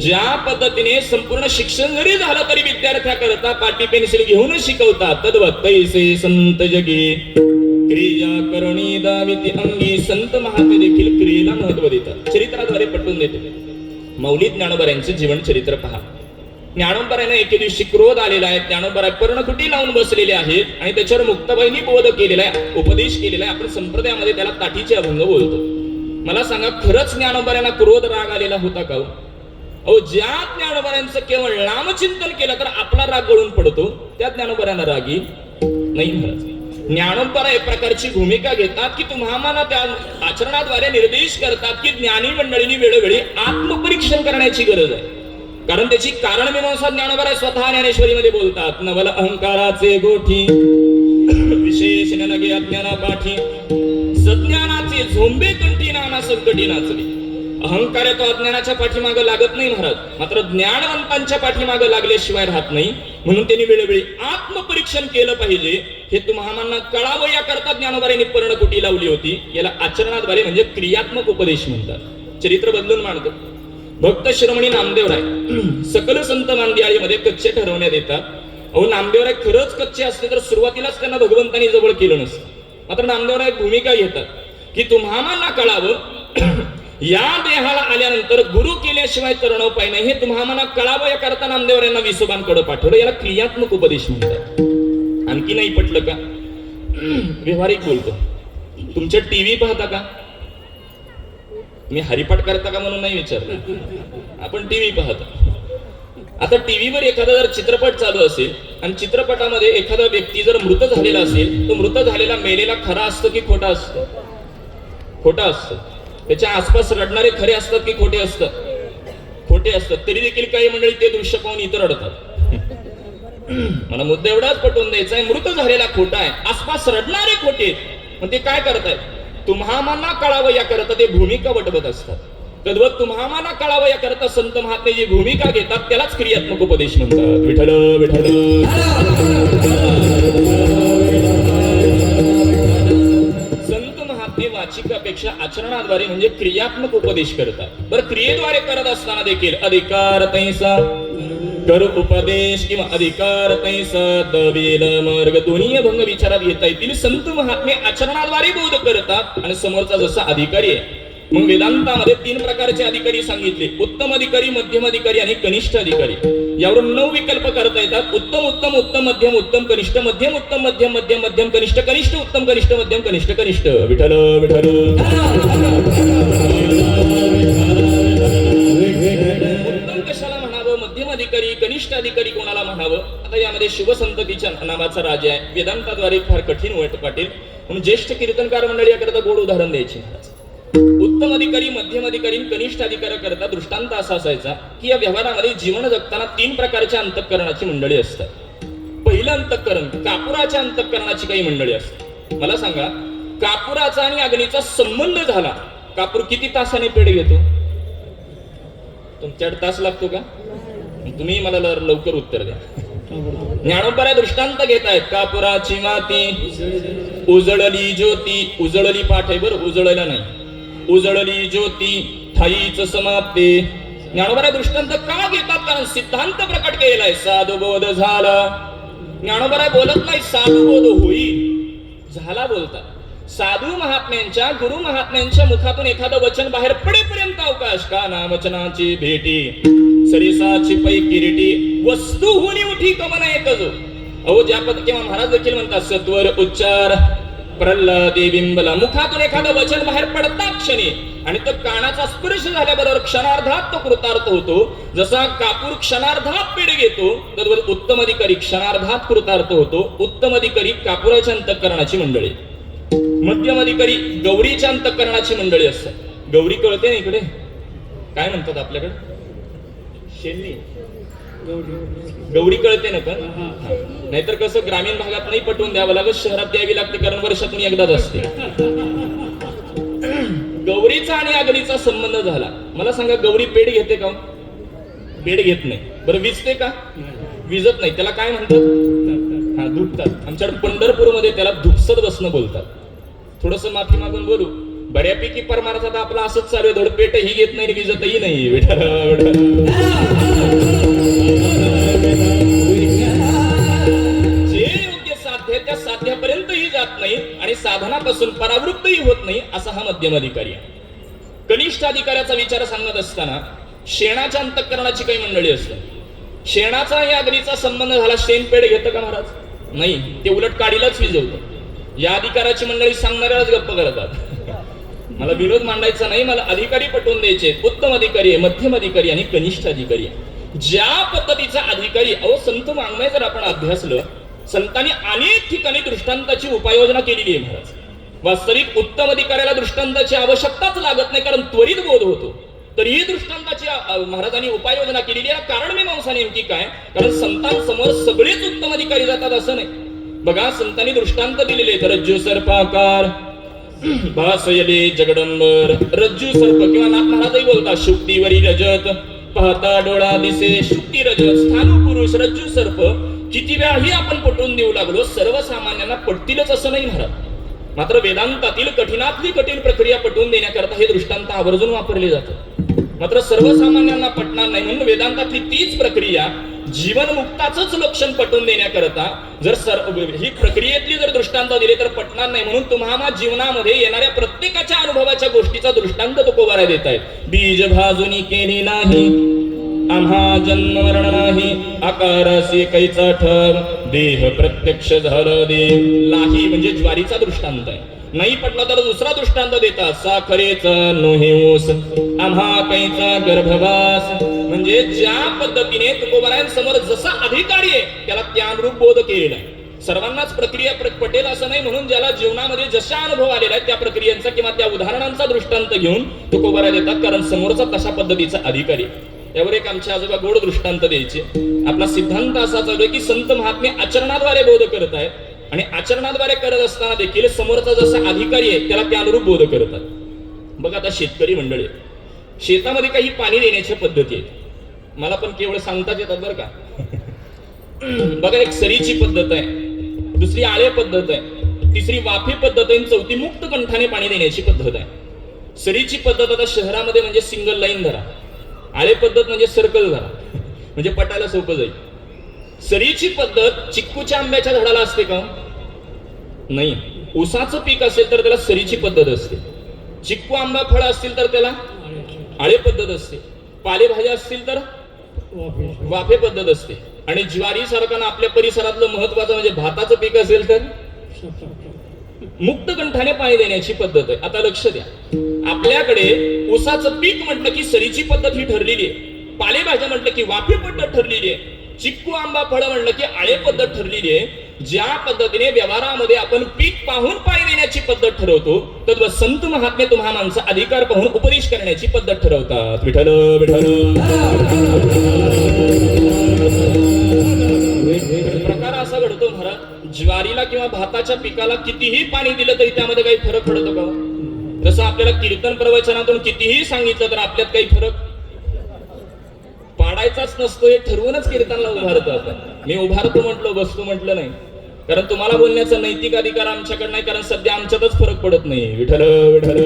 ज्या पद्धतीने संपूर्ण शिक्षण जरी झालं तरी विद्यार्थ्याकरता पाटी पेन्सिल घेऊनच शिकवतात. तद्वत तैसे संत जगी क्रिया करणी दाविती अंगी. संत महात्मे देखील क्रियेला महत्व देतात. चरित्राद्वारे पटवून देते. मौलिक ज्ञानोबा जीवन चरित्र पहा. ज्ञानोबारांना एके दिवशी क्रोध आलेला आहे. ज्ञानोबा पर्णकुटी लावून बसलेले आहेत आणि त्याच्यावर मुक्ताबाईंनी बोध केलेला आहे, उपदेश केलेला आहे. आपण संप्रदायामध्ये त्याला ताठीचे अभंग बोलतो. मला सांगा, खरंच ज्ञानोबारांना क्रोध राग आलेला होता का? अहो, ज्या ज्ञानोबारांचं केवळ नामचिंतन केलं तर आपला राग गळून पडतो, त्या ज्ञानोबारांना रागी नाही महाराज. ज्ञानोबा एक प्रकारची भूमिका घेतात की तुम्हाला त्या आचरणाद्वारे निर्देश करतात की ज्ञानी मंडळींनी वेळोवेळी आत्मपरीक्षण करण्याची गरज आहे. कारण त्याची कारण मीमांसा ज्ञानोबा स्वतः ज्ञानेश्वरीमध्ये बोलतात. नवल अहंकाराचे गोठी विशेष नगे अज्ञाना पाठी. सज्ञानाचे झोंबे कंठी नाना संकटी नाचली. अहंकार तो अज्ञानाच्या पाठीमागं लागत नाही महाराज, मात्र ज्ञानवंतांच्या पाठीमागं लागल्याशिवाय राहत नाही. म्हणून त्यांनी वेळोवेळी आत्मपरीक्षण केलं पाहिजे हे तुम्हाला कळावं याकरता ज्ञानोबारांनी पर्णकुटी लावली होती. याला आचरणाद्वारे म्हणजे क्रियात्मक उपदेश म्हणतात. चरित्र बदलून मांडतो. भक्त शिरोमणी नामदेवराय सकल संत मांदियाळीमध्ये कच्चे ठरवण्यात येतात. अहो, नामदेवराय खरंच कच्चे असते तर सुरुवातीलाच त्यांना भगवंतांनी जवळ केलं नसतं. मात्र नामदेवराय भूमिका घेतात की तुम्हाला कळावं या देहाला आल्यानंतर गुरु केल्याशिवाय तरण उपाय नाही हे तुम्हाला कळावं याकरता नामदेवरायांना विसोबांकडे पाठवलं. याला क्रियात्मक उपदेश म्हणतात. आणखी नाही पटलं का? व्यवहारिक बोलतो. तुमच्या टीव्ही पाहता का? मी हरिपाठ करता का म्हणून नाही विचारलं. आपण टीव्ही पाहतो. आता टीव्हीवर एखादा जर चित्रपट चालू असेल आणि चित्रपटामध्ये एखादा व्यक्ती जर मृत झालेला असेल तो मृत झालेला मेलेला खरा असतो की खोटा असतो? खोटा असतो. त्याच्या आसपास रडणारे खरे असतात की खोटे असतात? खोटे असतात. तरी देखील काही मंडळी ते दृश्य पाहून इतर रडतात. मला मुद्दा एवढाच पटवून द्यायचा आहे, मृत झालेला खोटा आहे, आसपास रडणारे खोटे. मग ते काय करतायत? तुम्हाला कळावं याकरता ते भूमिका वटवत असतात. तद्वत तुम्हाला कळावं याकरता संत महात्मे जी भूमिका घेतात त्यालाच क्रियात्मक उपदेश म्हणतात. विठ्ठल विठ्ठल. संत महात्मे वाचिकापेक्षा आचरणाद्वारे म्हणजे क्रियात्मक उपदेश करतात. बरं, क्रियेद्वारे करत असताना देखील अधिकार तैसा कर उपदेश किंवा अधिकार तैसा दवेल मार्ग दोन्ही अभंग विचारात घेता येतील. संत महात्मे आचरणाद्वारे बोध करतात आणि समोरचा जसा अधिकारी आहे. मग वेदांतामध्ये 3 प्रकारचे अधिकारी सांगितले. उत्तम अधिकारी, मध्यम अधिकारी आणि कनिष्ठ अधिकारी. यावरून 9 विकल्प करता येतात. उत्तम उत्तम उत्तम मध्यम उत्तम कनिष्ठ मध्यम उत्तम मध्यम मध्यम मध्यम कनिष्ठ कनिष्ठ उत्तम कनिष्ठ मध्यम कनिष्ठ कनिष्ठ. विठ्ठल विठ्ठल. उत्तम कशाला म्हणावं? मध्यम अधिकारी, कनिष्ठ अधिकारी कोणाला म्हणावं? आता यामध्ये शिवसंततीच्या नावाचा राजा आहे. वेदांताद्वारे फार कठीण वाटत वाटेल म्हणून ज्येष्ठ कीर्तनकार मंडळी याकरता गोड उदाहरण द्यायचे. उत्तम अधिकारी, मध्यम अधिकारी, कनिष्ठ अधिकारी करता दृष्टांत असा असायचा की या व्यवहारामध्ये जीवन जगताना 3 प्रकारच्या अंतःकरणाची मंडळी असतात. पहिलं अंतःकरण कापुराच्या अंतःकरणाची काही मंडळी असतात. मला सांगा, कापुराचा आणि अग्नीचा संबंध झाला, कापूर किती तासाने पेढ घेतो? तुमच्याकडे तास लागतो का? तुम्ही मला लवकर उत्तर द्या. ज्ञानोबा दृष्टांत घेत आहेत. कापुराची माती उजळली ज्योती. उजळली पाठ आहे बरं, उजळला नाही. उजळली ज्योती ठाईच समाप्ती. ज्ञानोबा दृष्टांत का घेतात? कारण सिद्धांत प्रकट केलाय. साधुबोध झाला. ज्ञानोबा बोलत नाही साधू बोध होईल, झाला बोलतात. साधू महात्म्यांच्या, गुरु महात्म्यांच्या मुखातून एखादं वचन बाहेर पडेपर्यंत अवकाश का ना वचनाची भेटी. सरिसाची पै किरीटी वस्तू होणी उठी कमन एकच. अहो, ज्या पद किंवा महाराज देखील म्हणतात सत्वर उच्चार प्रल्हादी बिंबला. मुखातून एखादं वचन बाहेर पडता क्षणी आणि तो कानाचा स्पर्श झाल्याबरोबर क्षणार्धात तो कृतार्थ होतो. जसा कापूर क्षणार्धात पेढ घेतो तद्वत उत्तम अधिकारी क्षणार्धात कृतार्थ होतो. उत्तम अधिकारी कापुराच्या अंतःकरणाची मंडळी, मध्यम अधिकारी गौरीच्या अंतःकरणाची मंडळी असतात. गौरी कळते ना इकडे, काय म्हणतात आपल्याकडे, शेल्ली, गौरी कळते ना पण. नाहीतर कसं ग्रामीण भागात नाही पटवून द्यावं लागत, शहरात द्यावी लागते, कारण वर्षातून एकदाच असते. गौरीचा आणि अग्नीचा संबंध झाला. मला सांगा, गौरी पेड घेते का? पेड घेत नाही. बरं विजते का? विजत नाही. त्याला काय म्हणतात? हा, दुटतात. आमच्याकडे पंढरपूरमध्ये त्याला धुपसत बसणं बोलतात. थोडस माफी मागून बोलू, बऱ्यापैकी परमार्थात आपला असंच चालू आहे, धड पेटही घेत नाही, विजतही नाही. जे योग्य साध्य त्या साध्यापर्यंतही जात नाही आणि साधनापासून परावृत्तही होत नाही, असा हा मध्यम अधिकारी आहे. कनिष्ठ अधिकाऱ्याचा विचार सांगत असताना शेणाच्या अंतःकरणाची काही मंडळी असते. शेणाचा या अग्नीचा संबंध झाला, शेण पेड घेतं का महाराज? नाही, ते उलट काडीलाच विजवतं. या अधिकाराची मंडळी सांगणाऱ्यालाच गप्प करतात. मला विरोध मांडायचा नाही, मला अधिकारी पटवून द्यायचे. उत्तम अधिकारी आहे, मध्यम अधिकारी आणि कनिष्ठ अधिकारी आहे. ज्या पद्धतीचा अधिकारी, अहो संत वाङ्मय जर आपण अभ्यासलं, संतांनी अनेक ठिकाणी दृष्टांताची उपाययोजना केलेली आहे महाराज. वास्तविक उत्तम अधिकाऱ्याला दृष्टांताची आवश्यकताच लागत नाही, कारण त्वरित बोध होतो. तरीही दृष्टांताची महाराजांनी उपाययोजना केलेली आहे. कारण मी मांसा नेमकी काय, कारण संतांसमोर सगळेच उत्तम अधिकारी जातात असं नाही. बघा, संतांनी दृष्टांत दिलेले आहेत. रज्जू सर्पाकार भासयले जगदंबर. रज्जू सर्प किंवा नाथ महाराजही बोलतात, शुक्तीवरी रजत पाहता डोळा दिसे. शुक्ती रजत, स्थाणू पुरुष, रज्जू सर्प. किती वेळाही आपण पटवून देऊ लागलो, सर्वसामान्यांना पटतीलच असं नाही महाराज. मात्र वेदांतातील कठीणातली कठीण प्रक्रिया पटवून देण्याकरता हे दृष्टांत आवर्जून वापरले जातात. मात्र सर्वसामान्यांना पटणार नाही, म्हणून वेदांतातली तीच प्रक्रिया जीवनमुक्ताचंच लक्षण पटवून देण्याकरता जर ही प्रक्रियेतली जर दृष्टांत दिले तर पटणार नाही. म्हणून तुम्हाला जीवनामध्ये येणाऱ्या प्रत्येकाच्या अनुभवाच्या गोष्टीचा दृष्टांत तुकोबारा देत आहेत. बीज भाजुनी केली नाही आम्हा जन्म मरण नाही, आकारासी कैचा ठर देह प्रत्यक्ष झालं दे. लाही म्हणजे ज्वारीचा दृष्टांत आहे. नाही पटला तर दुसरा दृष्टांत देतात, साखरेचा नोहे ऊस आम्हा कैचा गर्भवास. म्हणजे ज्या पद्धतीने तुकोबारायांसमोर जसा अधिकारी आहे त्याला त्यानुरूप बोध केलेला आहे. सर्वांनाच प्रक्रिया पटेल असं नाही, म्हणून ज्याला जीवनामध्ये जशा अनुभव आलेला आहे त्या प्रक्रियांचा किंवा त्या उदाहरणांचा दृष्टांत घेऊन तुकोबारा देतात, कारण समोरचा तशा पद्धतीचा अधिकारी. यावर एक आमचे आजोबा गोड दृष्टांत द्यायचे. आपला सिद्धांत असा चालू आहे की संत महात्मे आचरणाद्वारे बोध करत आहेत, आणि आचरणाद्वारे करत असताना देखील समोरचा जसा अधिकारी आहे त्याला त्या अनुरूप बोध करतात. बघा, आता शेतकरी मंडळी, शेतामध्ये काही पाणी देण्याच्या पद्धती आहेत. मला पण केवळ सांगताच येतात बरं का. बघा, एक सरीची पद्धत आहे, दुसरी आळे पद्धत आहे, तिसरी वाफे पद्धत आहे, चौथी मुक्त कंठाने पाणी देण्याची पद्धत आहे. सरीची पद्धत आता शहरामध्ये म्हणजे सिंगल लाईन धरा, आळे पद्धत म्हणजे सर्कल धरा, म्हणजे पटायला सोपं जाईल. सरीची पद्धत चिक्कूच्या आंब्याच्या झाडाला असते का? नाही. ऊसाचं पीक असेल तर त्याला सरीची पद्धत असते. चिक्कू आंबा फळ असतील तर त्याला आळे पद्धत असते. पालेभाज्या असतील तर वाफे पद्धत असते. आणि ज्वारी सारखा आपल्या परिसरातलं महत्वाचं म्हणजे भाताचं पीक असेल तर मुक्त कंठाने पाणी देण्याची पद्धत आहे. आता लक्ष द्या, आपल्याकडे ऊसाचं पीक म्हटलं की सरीची पद्धत ही ठरलेली आहे, पालेभाज्या म्हटलं की वाफे पद्धत ठरलेली आहे, चिक्कू आंबा फळ म्हणलं की आळे पद्धत ठरलेली आहे. ज्या पद्धतीने व्यवहारामध्ये आपण पीक पाहून पाणी देण्याची पद्धत ठरवतो, तर संत महात्मे तुम्हा माणसं अधिकार पाहून उपदेश करण्याची पद्धत ठरवतात. विठ्ठल विठ्ठल. प्रकार असा घडतो महाराज, ज्वारीला किंवा भाताच्या पिकाला कितीही पाणी दिलं तरी त्यामध्ये काही फरक पडतो का? जसं आपल्याला कीर्तन प्रवचनातून कितीही सांगितलं तर आपल्यात काही फरक पाडायचाच नसतो. हे ठरवूनच कीर्तनला उभारतो आपण. मी उभारतो म्हटलो, बसतो म्हटलं नाही, कारण तुम्हाला बोलण्याचा नैतिक अधिकार आमच्याकडे नाही, कारण सध्या आमच्यातच फरक पडत नाही. विठ्ठल विठ्ठल.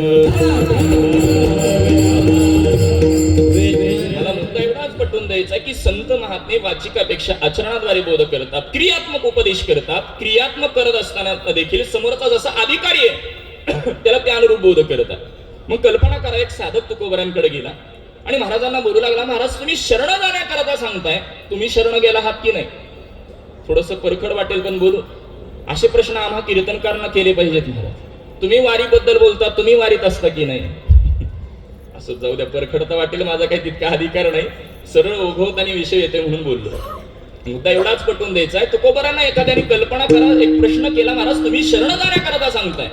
मला मुद्दा एवढाच पटवून द्यायचा की संत महात्मे वाचिकापेक्षा आचरणाद्वारे बोध करतात, क्रियात्मक उपदेश करतात. क्रियात्मक करत असताना देखील समोरचा जसा अधिकारी आहे त्याला त्या अनुरूप बोध करतात. मग कल्पना करा, एक साधक तुकोबारांकडे गेला आणि महाराजांना बोलू लागला, महाराज तुम्ही शरण जाण्याकरता सांगताय, तुम्ही शरण गेला आहात की नाही? थोडस परखड वाटेल पण बोलू. असे प्रश्न आम्हा कीर्तनकारांना केले पाहिजेत महाराज. तुम्ही वारीबद्दल बोलता, तुम्ही वारीत असता की नाही? असं जाऊ द्या, परखडता वाटेल, माझा काही तितका अधिकार नाही. सरळ ओघवताना विषय येते म्हणून बोललो. मुद्दा एवढाच पटवून द्यायचा आहे, तुकोबारांना एखाद्याने कल्पना करा, एक प्रश्न केला, महाराज तुम्ही शरण जाण्याकरता सांगताय,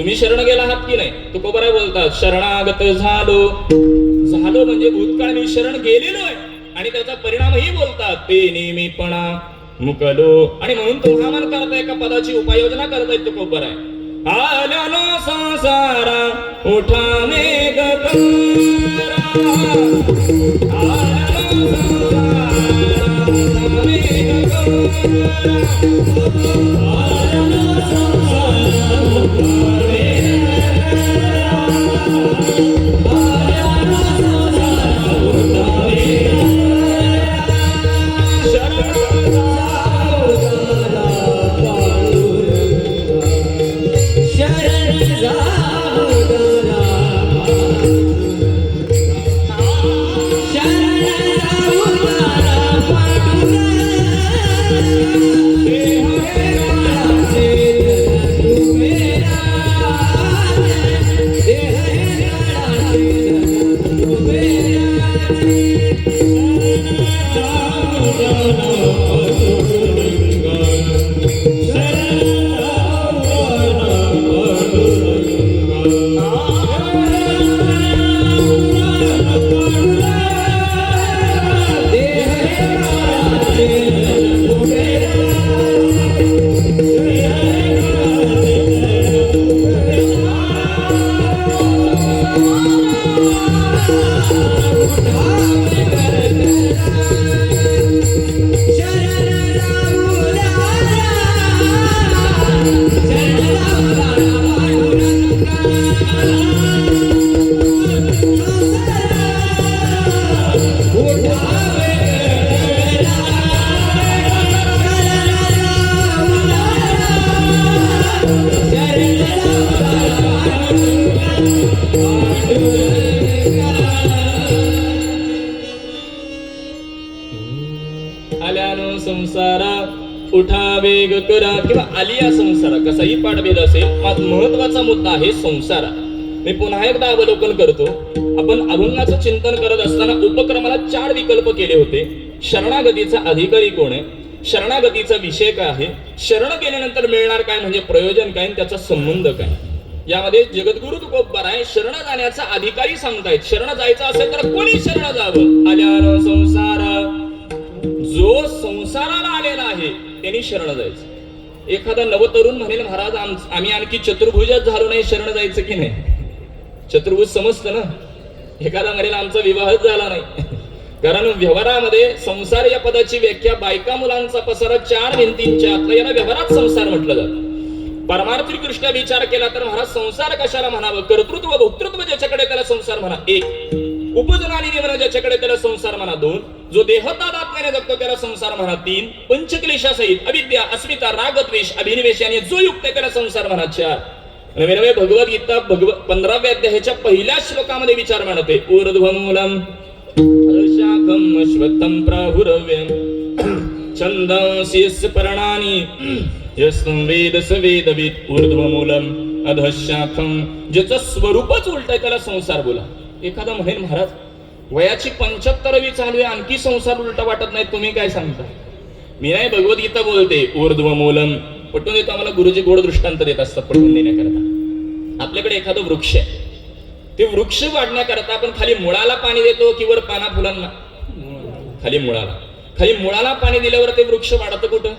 तुम्ही शरण गेला आहात की नाही? तुकोबराय बोलतात शरणागत झालो. झालो म्हणजे भूतकाळ मी शरण गेलेलो आहे आणि त्याचा परिणामही बोलतात ते नेहमीपणा मुकलो. आणि म्हणून तो हा मन करताय एका पदाची उपाययोजना करतायत तुकोबराय. आल्यानो संसारा उठा मेघ करा. आल्यानो संसारा उठा मेघ करा. आल्यानो संसारा उठा मेघ करा. आल्यानो संसारा उठा मेघ करा. शरण जाओ दादा पांडुरंगा. शरण जाओ दादा शरण जाओ दादा पांडुरंगा. देह है काळाचे धन तुमेरा. देह है काळाचे धन तुमेरा. शरण जाओ दादा पांडुरंगा. शरण जाओ आल्यानो संसारा उठा वेग करा किंवा आलिया संसारा कसाही पाठभेद असेल. महत्वाचा मुद्दा आहे संसारा. मी पुन्हा एकदा अवलोकन करतो. आपण अभंगाचं चिंतन करत असताना उपक्रमाला 4 विकल्प केले होते. शरणागतीचा अधिकारी कोण आहे, शरणागतीचा विषय काय आहे, शरण गेल्यानंतर मिळणार काय म्हणजे प्रयोजन काय, त्याचा संबंध काय. यामध्ये जगद्गुरु तुकोबराय शरण जाण्याचा अधिकारी सांगतायत. शरण जायचं असेल तर कोणी शरण जावं. आल्यानो संसारा. जो संसाराला आलेला आहे त्यांनी शरण जायचं. एखादा नवतरुण म्हणेल महाराज आम्ही आणखी चतुर्भुजच झालो नाही, शरण जायचं की नाही. चतुर्भुज समजतं ना. एखादा म्हणेल आमचा विवाहच झाला नाही. कारण व्यवहारामध्ये संसार या पदाची व्याख्या बायका मुलांचा पसारा 4 भिंतींच्या आतला याला व्यवहारात संसार म्हटलं जातं. परमार्थिक दृष्ट्या विचार केला तर महाराज संसार कशाला म्हणावं. कर्तृत्व भोक्तृत्व ज्याच्याकडे त्याला संसार म्हणा 1. उपजन आणि निमन ज्याच्याकडे त्याला संसार म्हणा 2. जो देहतात आत्म्याने जगतो त्याला संसार म्हणा 3. पंचक्लेशासहित अविद्या अस्मिता राग द्वेष अभिनिवेश आणि जो युक्त आहे त्याला संसार म्हणा 4. नवे भगवद्गीता 15व्या अध्यायाच्या पहिल्या श्लोकामध्ये विचार म्हणते ऊर्ध्वमूलम शाखम अश्वत्थम प्राहुरव्यम छंदांसी पर्णानि यस्तं वेद स वेदविद ऊर्ध्वमूलम अधशाखम. ज्याचं स्वरूपच उलट आहे त्याला संसार बोला. एखादा म्हणेल महाराज वयाची 75वी चालू आहे आणखी संसार उलटा वाटत नाही, तुम्ही काय सांगता. मी नाही भगवद्गीता बोलते ऊर्ध्वमूलम. पटवून देतो. आम्हाला गुरुजी गोड दृष्टांत देत असतात पटवून देण्याकरता. आपल्याकडे एखादं वृक्ष आहे. ते वृक्ष वाढण्याकरता आपण खाली मुळाला पाणी देतो की वर पाना फुलांना. खाली मुळाला पाणी दिल्यावर ते वृक्ष वाढतं कुठं,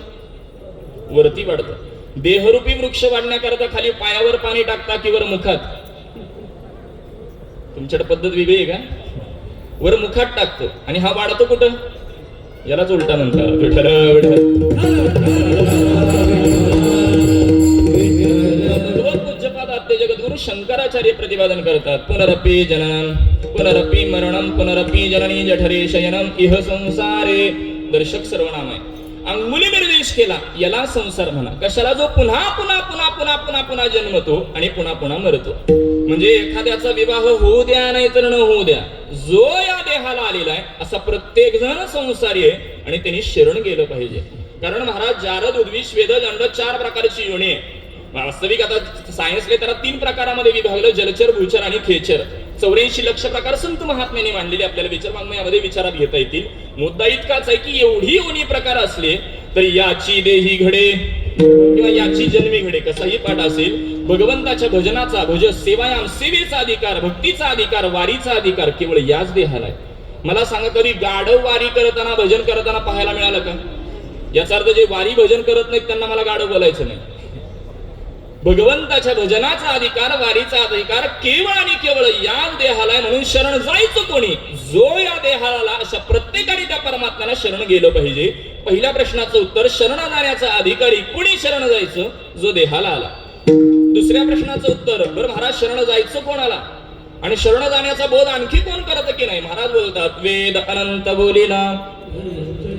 वरती वाढतं. देहरूपी वृक्ष वाढण्याकरता खाली पायावर पाणी टाकता की वर मुखात. तुमच्याकडे पद्धत वेगळी आहे का. वर मुखात टाकतो आणि हा वाढतो कुठं, यालाच उलटा म्हणतात. जगद्गुरु शंकराचार्य प्रतिपादन करतात पुनरपि जननम पुनरपि मरणम पुनरपि जननी जठरे शयनम इह संसारे. दर्शक सर्वनाम आहे. अंगुली निर्देश केला याला संसार म्हणा. कशाला जो पुन्हा पुन्हा पुन्हा पुन्हा पुन्हा पुन्हा जन्मतो आणि पुन्हा पुन्हा मरतो. म्हणजे एखाद्याचा विवाह होऊ द्या नाही तर न होऊ द्या, जो या देहाला आलेला आहे असा प्रत्येक जण संसारी आहे आणि त्यांनी शरण गेलं पाहिजे. कारण महाराज जारद उद्विष वेदज अंड 4 प्रकारची योनी आहे. वास्तविक आता सायन्सले त्याला 3 प्रकारामध्ये विभागलं, जलचर भूचर आणि खेचर. 84 लक्ष प्रकार संत महात्म्यांनी मांडलेले आपल्याला विचारवाङ्मयामध्ये विचारात घेता येतील. मुद्दा इतकाच आहे की एवढी योनी प्रकार असले तर याची देही घडे किंवा याची जन्मी घडे कसाही पाठ असेल, भगवंताच्या भजनाचा सेवायाम सेवेचा अधिकार, भक्तीचा अधिकार, वारीचा अधिकार केवळ याच देहाला आहे. मला सांगा, कधी गाढव वारी करताना भजन करताना पाहायला मिळालं का? याचा अर्थ जे वारी भजन करत नाहीत त्यांना मला गाढव बोलायचं नाही. भगवंताच्या भजनाचा अधिकार, वारीचा अधिकार केवळ आणि केवळ याच देहाला आहे. म्हणून शरण जायचं कोणी? जो या देहाला, अशा प्रत्येकाने त्या परमात्म्याला शरण गेलं पाहिजे. पहिल्या प्रश्नाचं उत्तर, शरण जाण्याचा अधिकारी कोणी शरण जायचं? जो देहाला आला. दुसऱ्या प्रश्नाचं उत्तर, बरं महाराज शरण जायचं कोणाला आणि शरण जाण्याचा बोध आणखी कोण करत की नाही? महाराज बोलतात, वेद अनंत बोलिला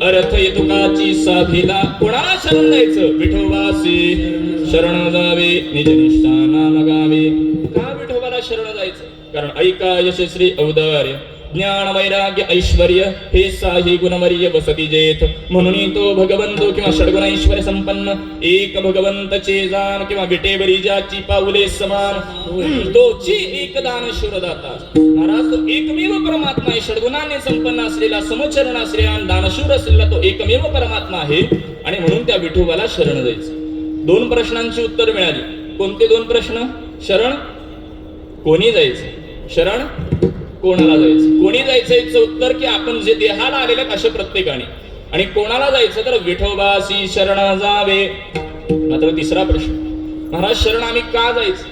अर्थ येतुकाची साधिला. कोणाला शरण जायचं? विठोबासी शरण जावे निज निष्ठाना गावे. का विठोबाला शरण जायचं? कारण ऐका यशस्वी औदार्य ज्ञान वैराग्य ऐश्वर्य हे साही गुणमर्य वसती जेथ. म्हणून तो भगवंत किंवा षडगुण ऐश्वर्य संपन्न एक भगवंत चेजान किंवा विटेवरी ज्याची पाऊले समान तोची एक दान शूरदाता. महाराज तो एकमेव परमात्मा आहे. षडगुणाने संपन्न असलेला, समचरण असलेला, दानशूर असलेला तो एकमेव परमात्मा आहे. आणि म्हणून त्या विठोबाला शरण जायचं. दोन प्रश्नांची उत्तर मिळाली. कोणते दोन प्रश्न? शरण कोणी जायचं, शरण कोणाला जायचं. कोणी जायचं याचं उत्तर की आपण जे देहाला आलेले अशा प्रत्येकाने. आणि कोणाला जायचं? तर विठोबासी शरण जावे. मात्र तिसरा प्रश्न, महाराज शरण आम्ही का जायचं?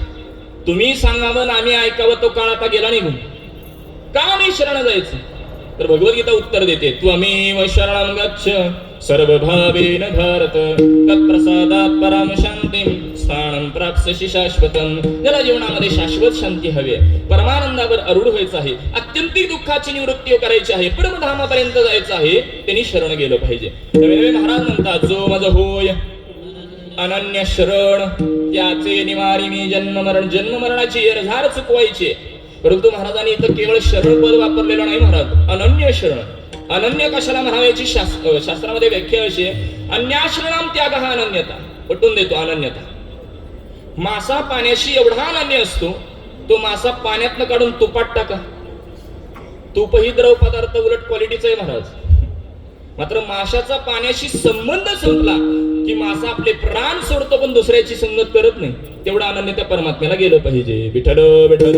तुम्ही सांगावं आम्ही ऐकावं, तो काळ आता गेला निघून. का आम्ही शरण जायचं? तर भगवद्गीता उत्तर देते, त्वमेव शरणं गच्छ सर्वभावेन भारत तत्प्रसादात् पराम शांतीं स्थानं प्राप्स्यसि शाश्वतं. ज्याला जीवनामध्ये शाश्वत शांती हवी आहे, परमानंदावर आरूढ व्हायचं आहे, अत्यंतिक दुःखाची निवृत्ती करायची आहे, परमधामापर्यंत जायचं आहे, त्यांनी शरण गेलं पाहिजे. त्यावेळी महाराज म्हणतात, जो मज होय अनन्य शरण त्याचे निवारी मी जन्म मरणाची एरझार चुकवायची. परंतु महाराजांनी इथं केवळ शरण पद वापरलेलं नाही. महाराज अनन्य शरण. अनन्य कशाला म्हणायची? शास्त्रामध्ये व्याख्या अशी आहे, अन्याश्रणाम त्याग हा अनन्यता. पटवून देतो अनन्यता. मासा पाण्याशी एवढा अनन्य असतो, तो मासा पाण्यातनं काढून तुपात टाका, तुपही द्रव पदार्थ उलट क्वालिटीचा आहे महाराज. मात्र माशाचा पाण्याशी संबंध संपला की मासा आपले प्राण सोडतो पण दुसऱ्याची संगत करत नाही. तेवढा अनन्य त्या परमात्म्याला गेलं पाहिजे. विठ्ठल विठ्ठल.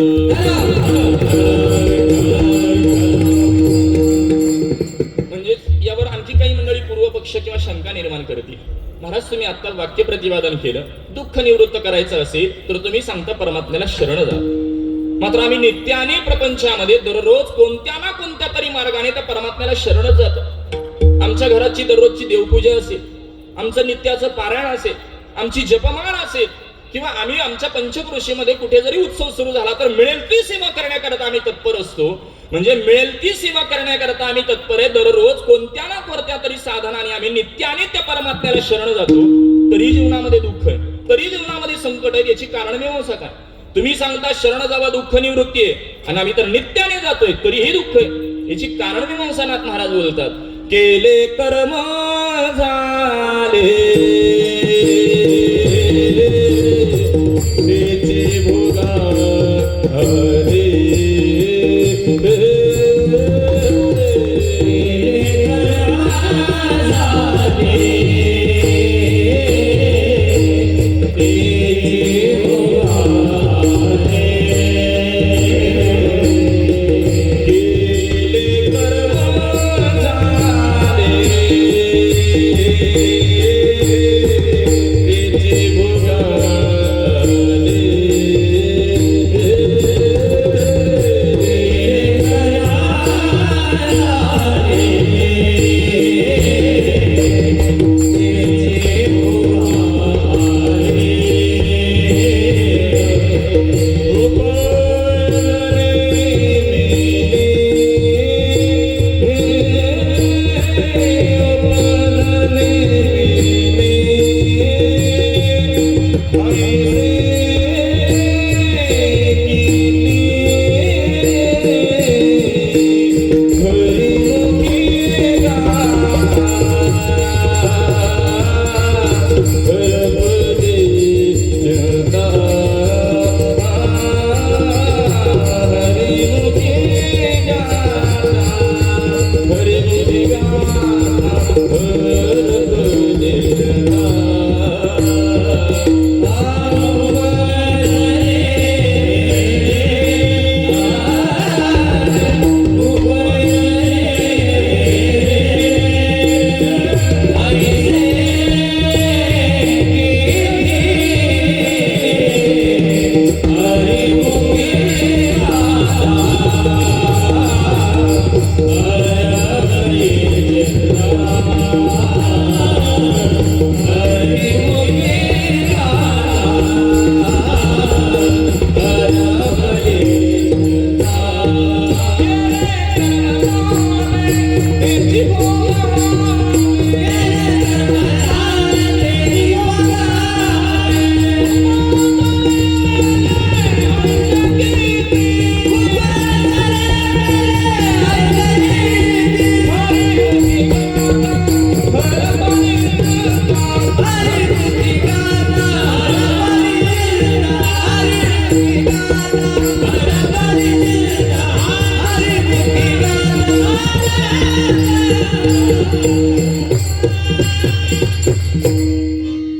म्हणजे यावर आणखी काही मंडळी पूर्व पक्ष किंवा शंका निर्माण करतील. महाराज तुम्ही आता वाक्य प्रतिपादन केलं, दुःख निवृत्त करायचं असेल तर तुम्ही सांगता परमात्म्याला शरण जा. मात्र आम्ही नित्याने प्रपंचामध्ये दररोज कोणत्या ना कोणत्या तरी मार्गाने त्या परमात्म्याला शरणच जातो. आमच्या घराची दररोजची देवपूजा असेल, आमचं नित्याचं पारायण असेल, आमची जपमाळ असेल, किंवा आम्ही आमच्या पंचक्रोशीमध्ये कुठे जरी उत्सव सुरू झाला तर मिळेल ती सेवा करण्याकरता आम्ही तत्पर असतो. म्हणजे मिळेल ती सेवा करण्याकरता आम्ही तत्पर आहे. दररोज कोणत्या ना कोणत्या तरी साधनाने आम्ही नित्याने त्या परमात्म्याला शरण जातो. तरी जीवनामध्ये दुःख आहे, तरी जीवनामध्ये संकट आहे. याची कारण मीमांसा काय? तुम्ही सांगता शरण जावा दुःख निवृत्ती आहे, आणि आम्ही तर नित्याने जातोय तरीही दुःख आहे. याची कारण मीमांसा नाथ महाराज बोलतात, केले कर्म झाले भोगा हरे.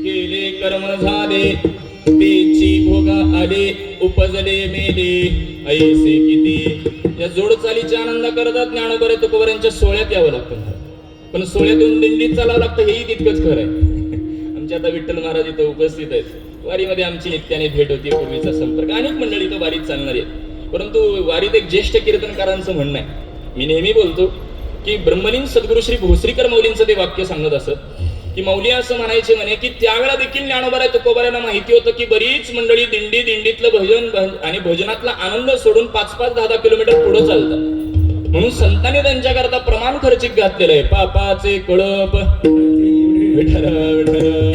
केले कर्म झाले पेची भोगा आले उपजले मेले ऐसे किती. या जोडचालीच्या आनंद करतात ज्ञानोबरे तुकोबऱ्यांच्या सोहळ्यात यावं लागतं, पण सोहळ्यातून दिंडीत चालावं लागतं हेही तितकंच खरं आहे. आमच्या आता विठ्ठल महाराज इथं उपस्थित आहेत. वारीमध्ये आमची नित्याने भेट होती, पूर्वीचा संपर्क, अनेक मंडळी तो वारीत चालणारी आहेत. परंतु वारीत एक ज्येष्ठ कीर्तनकारांचं म्हणणं आहे, मी नेहमी बोलतो की ब्रह्मलीन सद्गुरु श्री भोसरीकर मौलींचं ते वाक्य सांगत असत की मौली असं म्हणायचे म्हणे की त्यावेळेला देखील ज्ञानोबा तुकोबाऱ्यांना माहिती होतं की बरीच मंडळी दिंडीतलं भजन आणि भजनातला आनंद सोडून 5-5, 10-10 किलोमीटर पुढे चालतात. म्हणून संतांनी त्यांच्याकरता प्रमाण खर्चिक घातलेलं आहे. पापाचे कळप विठ्ठल विठ्ठल.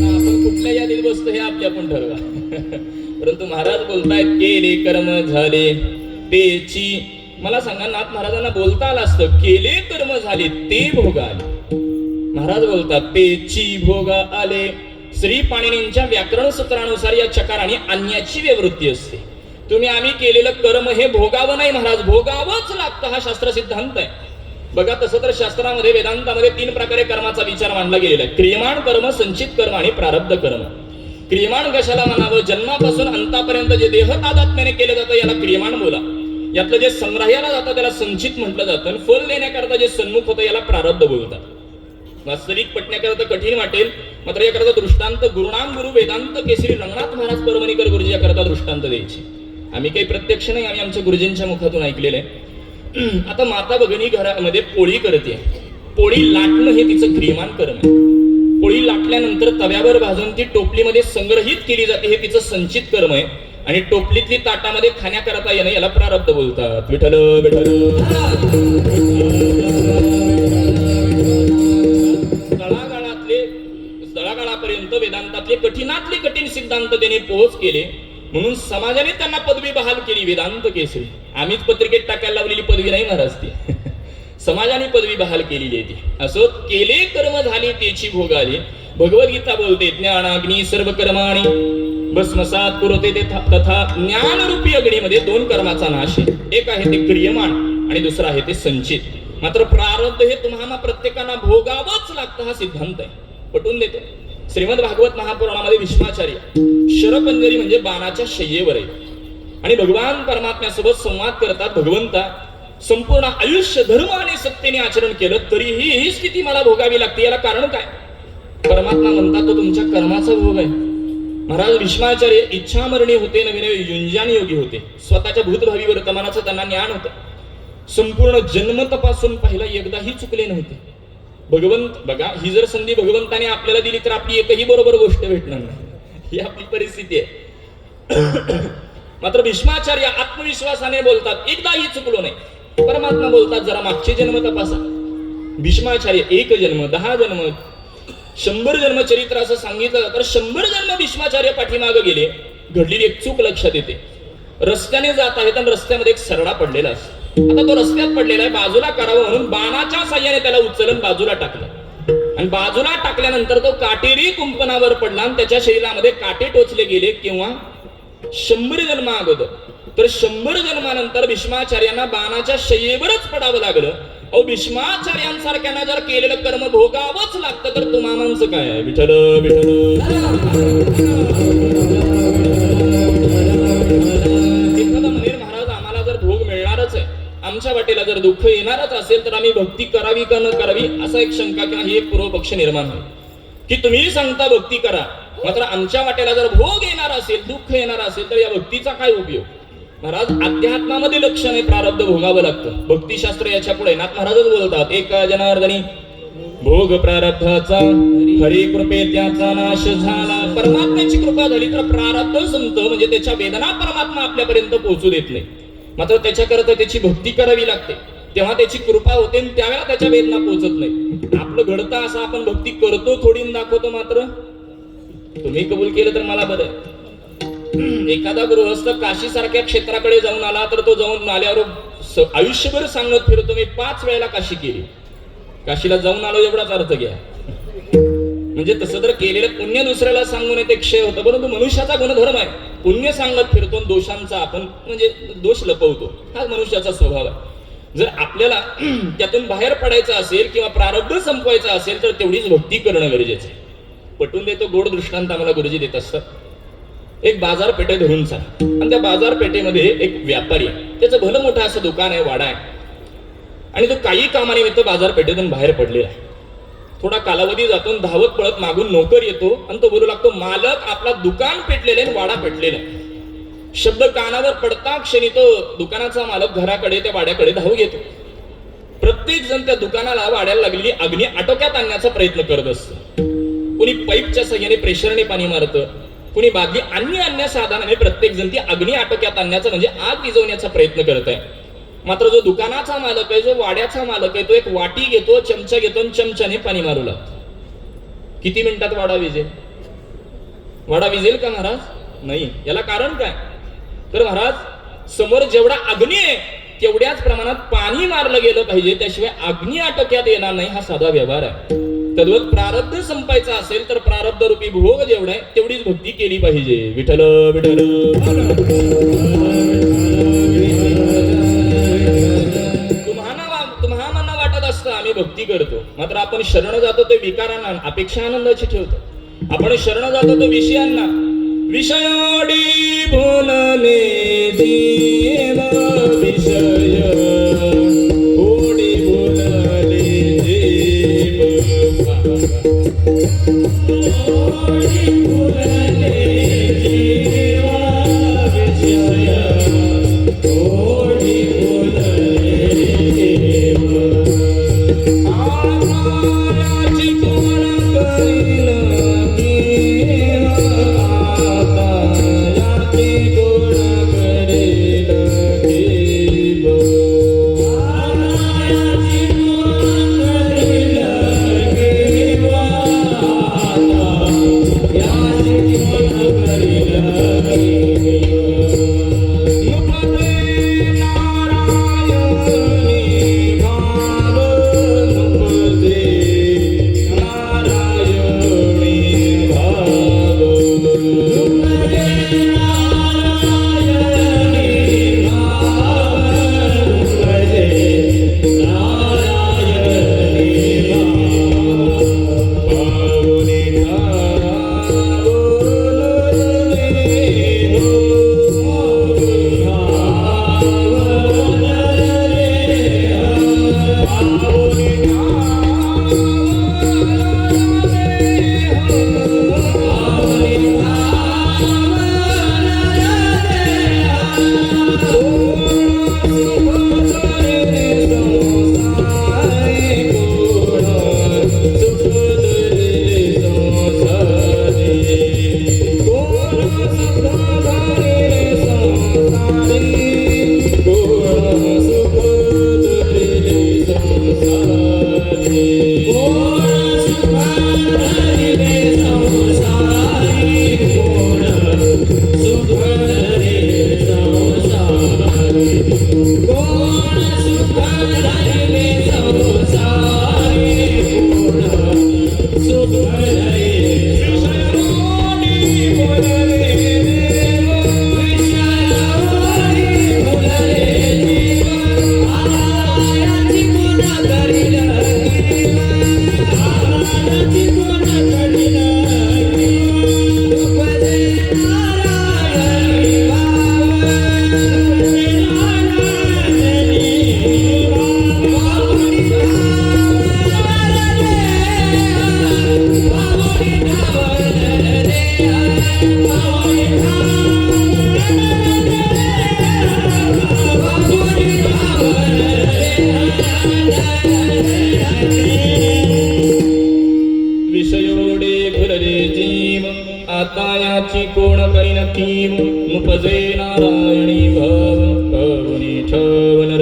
आपण कुठल्या यादीत बसतो हे आपल्या पण ठरवा. परंतु महाराज बोलतायत केले कर्म झाले पेची. मला सांगा, नाथ महाराजांना बोलता आलं असतं केले कर्म झाले ते भोग आले. महाराज बोलतात पेची भोग आले. श्री पाणिनींच्या व्याकरण सूत्रानुसार या चकाराने अन्याची व्यवृत्ती असते. तुम्ही आम्ही केलेलं कर्म हे भोगावं नाही महाराज, भोगावंच लागतं हा शास्त्र सिद्धांत आहे. बघा, तसं तर शास्त्रामध्ये वेदांतामध्ये 3 प्रकारे कर्माचा विचार मांडला गेलेला आहे. क्रियमाण कर्म, संचित कर्म आणि प्रारब्ध कर्म. क्रियमाण कशाला म्हणावं? जन्मापासून अंतापर्यंत जे देह तादात्म्याने केलं जातं याला क्रियमाण बोला. यातलं जे संग्रहायला जातं त्याला संचित म्हटलं जातं. फल देण्याकरता जे सन्मुख होतं याला प्रारब्ध बोलतात. वास्तविक पटण्याकरता कठीण वाटेल, मात्र याकरता दृष्टांत गुरुनाम गुरु वेदांत केसरी रंगनाथ महाराज परमणीकर गुरुजी याकरता दृष्टांत द्यायचे. आम्ही काही प्रत्यक्ष नाही, आम्ही आमच्या गुरुजींच्या मुखातून ऐकलेलं आहे. आता माता भगिनी घरामध्ये पोळी करते. पोळी लाटणं हे तिचं क्रियमान कर्म आहे. पोळी लाटल्यानंतर तव्यावर भाजून ती टोपलीमध्ये संग्रहित केली जाते, हे तिचं संचित कर्म आहे. आणि टोपलीतली ताटामध्ये खाण्याकरता येणं याला प्रारब्ध बोलतात. विठ्ठल विठ्ठल. तळागाळापर्यंत वेदांतातले कठीणातले कठीण सिद्धांत त्यांनी पोहोच केले, म्हणून समाजाने त्यांना पदवी बहाल केली वेदांत केसरी. आम्हीच पत्रिकेत टाकायला लावलेली पदवी नाही महाराज ती, समाजाने पदवी बहाल केलेली आहे ती. असो केले कर्म झाले त्याची भोग आली. भगवद्गीता बोलते ज्ञानाग्नी सर्व कर्माणी भस्मसात पुरते तथा ज्ञानरूपी अग्नीमध्ये 2 कर्माचा नाश आहे. एक आहे ते क्रियमाण आणि दुसरं आहे ते संचित. मात्र प्रारब्ध हे तुम्हाला प्रत्येकाला भोगावंच लागतं हा सिद्धांत आहे. पटवून देतो. श्रीमद भागवत महापुराणामध्ये भीष्माचार्य शरपंजरी म्हणजे बाणाच्या शय्येवर आहे आणि भगवान परमात्म्यासोबत संवाद करतात. भगवंता, संपूर्ण आयुष्य धर्म आणि सत्तेने आचरण केलं तरीही ही स्थिती मला भोगावी लागते, याला कारण काय? परमात्मा म्हणतात तो तुमच्या कर्माचा भोग आहे. महाराज भीष्माचार्य इच्छामरणी होते, नवीन युंजान योगी होते. स्वतःच्या भूतभावी वर्तमानाचं त्यांना ज्ञान होतं. संपूर्ण जन्म तपासून पाहिला एकदाही चुकले नव्हते. भगवंत बघा, ही जर संधी भगवंताने आपल्याला दिली तर आपली एकही बरोबर गोष्ट भेटणार नाही, ही आपली परिस्थिती आहे. मात्र भीष्माचार्य आत्मविश्वासाने बोलतात एकदाही चुकलो नाही. परमात्मा बोलतात जरा मागचे जन्म तपासा. भीष्माचार्य 1 जन्म, 10 जन्म, 100 जन्म चरित्र असं सांगितलं तर 100 जन्म भीष्माचार्य पाठीमागे गेले. घडलेली एक चूक लक्षात येते. रस्त्याने जात आहेत आणि रस्त्यामध्ये एक सरडा पडलेला असतो. आता तो रस्त्यात पडलेला आहे, बाजूला करावं म्हणून बाणाच्या साह्याने त्याला उचलून बाजूला टाकलं आणि बाजूला टाकल्यानंतर तो काटेरी कुंपणावर पडला आणि त्याच्या शरीरामध्ये काटे टोचले गेले. किंवा 100 जन्म अगोदर, तर 100 जन्मानंतर भीष्माचार्यांना बाणाच्या शय्येवरच पडावं लागलं. अहो, भीष्माचार्यांसारख्यांना जर केलेलं कर्म भोगावंच लागतं तर तुम्हामांचं काय आहे? विठ्ठल विठ्ठल. एखादा म्हणेल महाराज आम्हाला जर भोग मिळणारच आहे, आमच्या वाटेला जर दुःख येणारच असेल तर आम्ही भक्ती करावी का न करावी असा एक शंका किंवा ही एक पूर्वपक्ष निर्माण होईल की तुम्ही सांगता भक्ती करा, मात्र आमच्या वाटेला जर भोग येणार असेल, दुःख येणार असेल तर या भक्तीचा काय उपयोग? महाराज अध्यात्मामध्ये लक्ष नाही, प्रारब्ध भोगावं लागतं. भक्तिशास्त्र याच्या पुढे नाथ महाराजच बोलतात एका जनार्दनी भोग प्रारब्धाचा हरी कृपे त्याचा नाश झाला. परमात्म्याची कृपा झाली तर प्रारब्ध संत म्हणजे त्याच्या वेदना परमात्मा आपल्यापर्यंत पोहोचू देत नाही. मात्र त्याच्याकरता त्याची भक्ती करावी लागते, तेव्हा त्याची कृपा होते आणि त्यावेळेला त्याच्या वेदना पोहोचत नाही. आपलं घडतं असं आपण भक्ती करतो थोडी दाखवतो. मात्र तुम्ही कबूल केलं तर मला बरं आहे. एखादा गृहस्थ काशी सारख्या क्षेत्राकडे जाऊन आला तर तो जाऊन आल्यावर आयुष्यभर सांगत फिरतो मी 5 वेळेला काशी केली. काशीला जाऊन आलो एवढाच अर्थ घ्या. म्हणजे तसं तर केलेलं पुण्य दुसऱ्याला सांगून ते क्षय होतं, परंतु मनुष्याचा गुणधर्म आहे. पुण्य सांगत फिरतो दोषांचा आपण म्हणजे दोष लपवतो, हा मनुष्याचा स्वभाव आहे. जर आपल्याला त्यातून बाहेर पडायचं असेल किंवा प्रारब्ध संपवायचं असेल तर तेवढीच भक्ती करणं गरजेचं आहे. पटवून देतो गोड दृष्टांत आम्हाला गुरुजी देत असतात. एक बाजारपेठे धरून चाल आणि त्या बाजारपेठेमध्ये एक व्यापारी आहे, त्याचं भलं मोठं असं दुकान आहे, वाडा आहे आणि तो काही कामानिमित्त बाजारपेठेतून बाहेर पडलेला आहे. थोडा कालावधी जातो, धावत पळत मागून नोकर येतो आणि तो बोलू लागतो, मालक आपला दुकान पेटलेलं आहे, वाडा पेटलेला आहे. शब्द कानावर पडता क्षणी तो दुकानाचा मालक घराकडे त्या वाड्याकडे धाव घेतो. प्रत्येक जण त्या दुकानाला वाड्याला लागलेली अग्नी आटोक्यात आणण्याचा प्रयत्न करत असतं. कुणी पाईपच्या सहाय्याने प्रेशरने पाणी मारतं, कुणी बादली अन्य साधनाने प्रत्येक जण ती अग्नी आटोक्यात आणण्याचा म्हणजे आग विझवण्याचा प्रयत्न करत आहे. मात्र जो दुकानाचा मालक आहे, जो वाड्याचा मालक आहे, तो एक वाटी घेतो, चमचा घेतो आणि चमच्याने पाणी मारू लागतो. किती मिनिटात वाडा विझेल? वाडा विझेल का महाराज? नाही. याला कारण काय? तर महाराज समोर जेवढा अग्नी आहे तेवढ्याच प्रमाणात पाणी मारलं गेलं पाहिजे, त्याशिवाय अग्नी आटोक्यात येणार नाही, हा साधा व्यवहार आहे. तद्वत प्रारब्ध संपायचा असेल तर प्रारब्ध रूपी भोग जेवढा आहे तेवढीच भक्ती केली पाहिजे. विठ्ठल विठ्ठल. तुम्हाला वाटत असतं आम्ही भक्ती करतो, मात्र आपण शरण जातो ते विकारांना, अपेक्षा आनंदाची ठेवतो. आपण शरण जातो तो विषयांना. विषयाडी बोलले देव विषय ओडी बोलले देव. ओडी बोलले देव विषय ओडी बोलले देव. आकाराची कोण करील गोड करेल देव.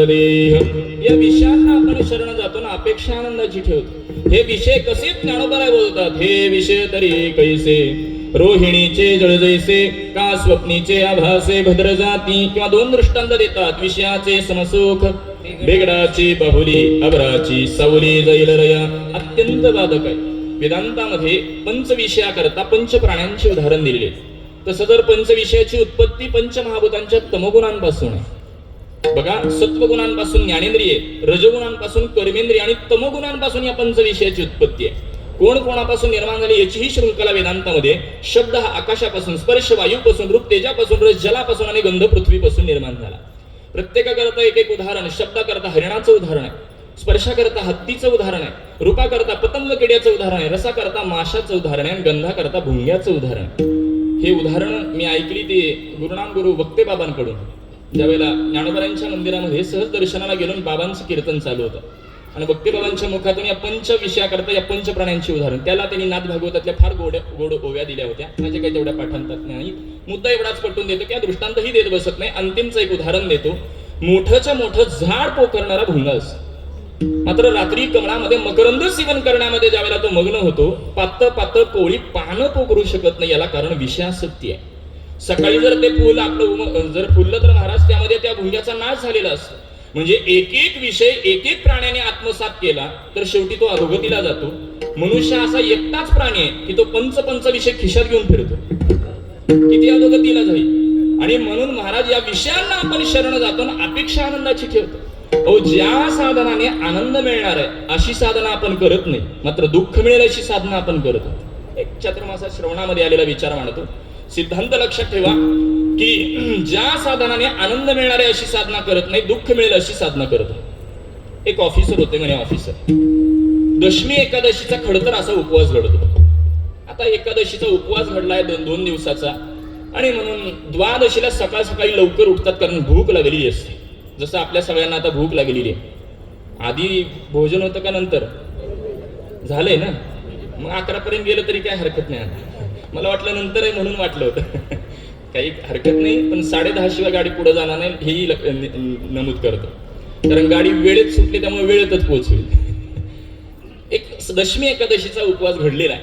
नरदेह. या विषयांना आपण शरण जातो ना, अपेक्षा आनंदाची ठेवतो. हे विषय कसे ज्ञानोबा बोलतात, हे विषय तरी कैसे रोहिणीचे जळ जैसे का स्वप्नीचे आभासे भद्र जाती. किंवा दोन दृष्टांत देतात. विषयाचे समसुख बेगडाची बाहुली अबराची सावली जाईल रया. अत्यंत बाधक आहे. वेदांतामध्ये पंचविषयाकरता पंच प्राण्यांचे उदाहरण दिलेले. तसं जर पंचविषयाची उत्पत्ती पंचमहाभूतांच्या तमोगुणांपासून आहे. बघा, सत्वगुणांपासून ज्ञानेंद्रिय, रजगुणांपासून कर्मेंद्रिय आणि तमोगुणांपासून या पंचविषयाची उत्पत्ती आहे. कोण कोणापासून निर्माण झाली याचीही शृंखला वेदांतामध्ये. शब्द हा आकाशापासून, स्पर्श वायूपासून, रूप तेजापासून, रस जलापासून आणि गंध पृथ्वीपासून निर्माण झाला. प्रत्येकाकरता एक एक उदाहरण. शब्दाकरता हरिणाचं उदाहरण आहे, स्पर्शाकरता हत्तीचं उदाहरण आहे, रूपाकरता पतंग किड्याचं उदाहरण आहे, रसाकरता माशाचं उदाहरण आहे आणि गंधाकरता भुंग्याचं उदाहरण आहे. हे उदाहरण मी ऐकली ते गुरुनाम गुरु वक्ते बाबांकडून. ज्यावेळेला ज्ञानोबांच्या मंदिरामध्ये सहज दर्शनाला गेलो, बाबांचं कीर्तन चालू होतं आणि वक्ते बाबांच्या मुखातून या पंच विषयाकरता या पंच प्राण्यांची उदाहरण, त्याला त्यांनी नाथ भागवतातल्या फार गोड ओव्या दिल्या होत्या. माझे काही तेवढ्या पाठांतात नाही. मुद्दा एवढाच पटवून देतो की दृष्टांतही देत बसत नाही. अंतिमचं एक उदाहरण देतो. मोठंच्या मोठं झाड पोखरणारा भुंगा असतो, मात्र रात्री कमळामध्ये मकरंद सेवन करण्यामध्ये ज्यावेळेला तो मग्न होतो, पातळ पातळ कोळी पानं पोखरू शकत नाही. याला कारण विषयासक्ती आहे. सकाळी जर ते फुल आपलं जर फुललं तर महाराज त्यामध्ये त्या भुंग्याचा नाश झालेला असतो. म्हणजे एक एक विषय एक एक प्राण्याने आत्मसात केला तर शेवटी तो अधोगतीला जातो. मनुष्य असा एकटाच प्राणी आहे की तो पंच विषय खिशात घेऊन फिरतो, किती अधोगतीला जाईल. आणि म्हणून महाराज या विषयांना आपण शरण जातो ना, अपेक्षा आनंदाची ठेवतो. ज्या साधनाने आनंद मिळणार आहे अशी साधना आपण करत नाही, मात्र दुःख मिळेल अशी साधना आपण करतो. एक चातुर्मासात श्रवणामध्ये आलेला विचार मांडतो. सिद्धांत लक्षात ठेवा की ज्या साधनाने आनंद मिळणार आहे अशी साधना करत नाही, दुःख मिळेल अशी साधना करतो. एक ऑफिसर होते म्हणे. ऑफिसर दशमी एकादशीचा खडतर असा उपवास घडतो. आता एकादशीचा उपवास घडलाय 2 दिवसाचा आणि म्हणून द्वादशीला सकाळ सकाळी लवकर उठतात, कारण भूक लागलेली असते. जसं आपल्या सगळ्यांना आता भूक लागलेली आहे. आधी भोजन होतं का नंतर झालंय ना, मग 11 पर्यंत गेलं तरी काय हरकत नाही. मला वाटलं नंतर आहे म्हणून वाटलं होतं. काही हरकत नाही, पण 10:30 शिवाय गाडी पुढे जाणार नाही हेही नमूद करतो, कारण गाडी वेळेत सुटली त्यामुळे वेळेतच पोहोचली. एक दशमी एकादशीचा उपवास घडलेला आहे.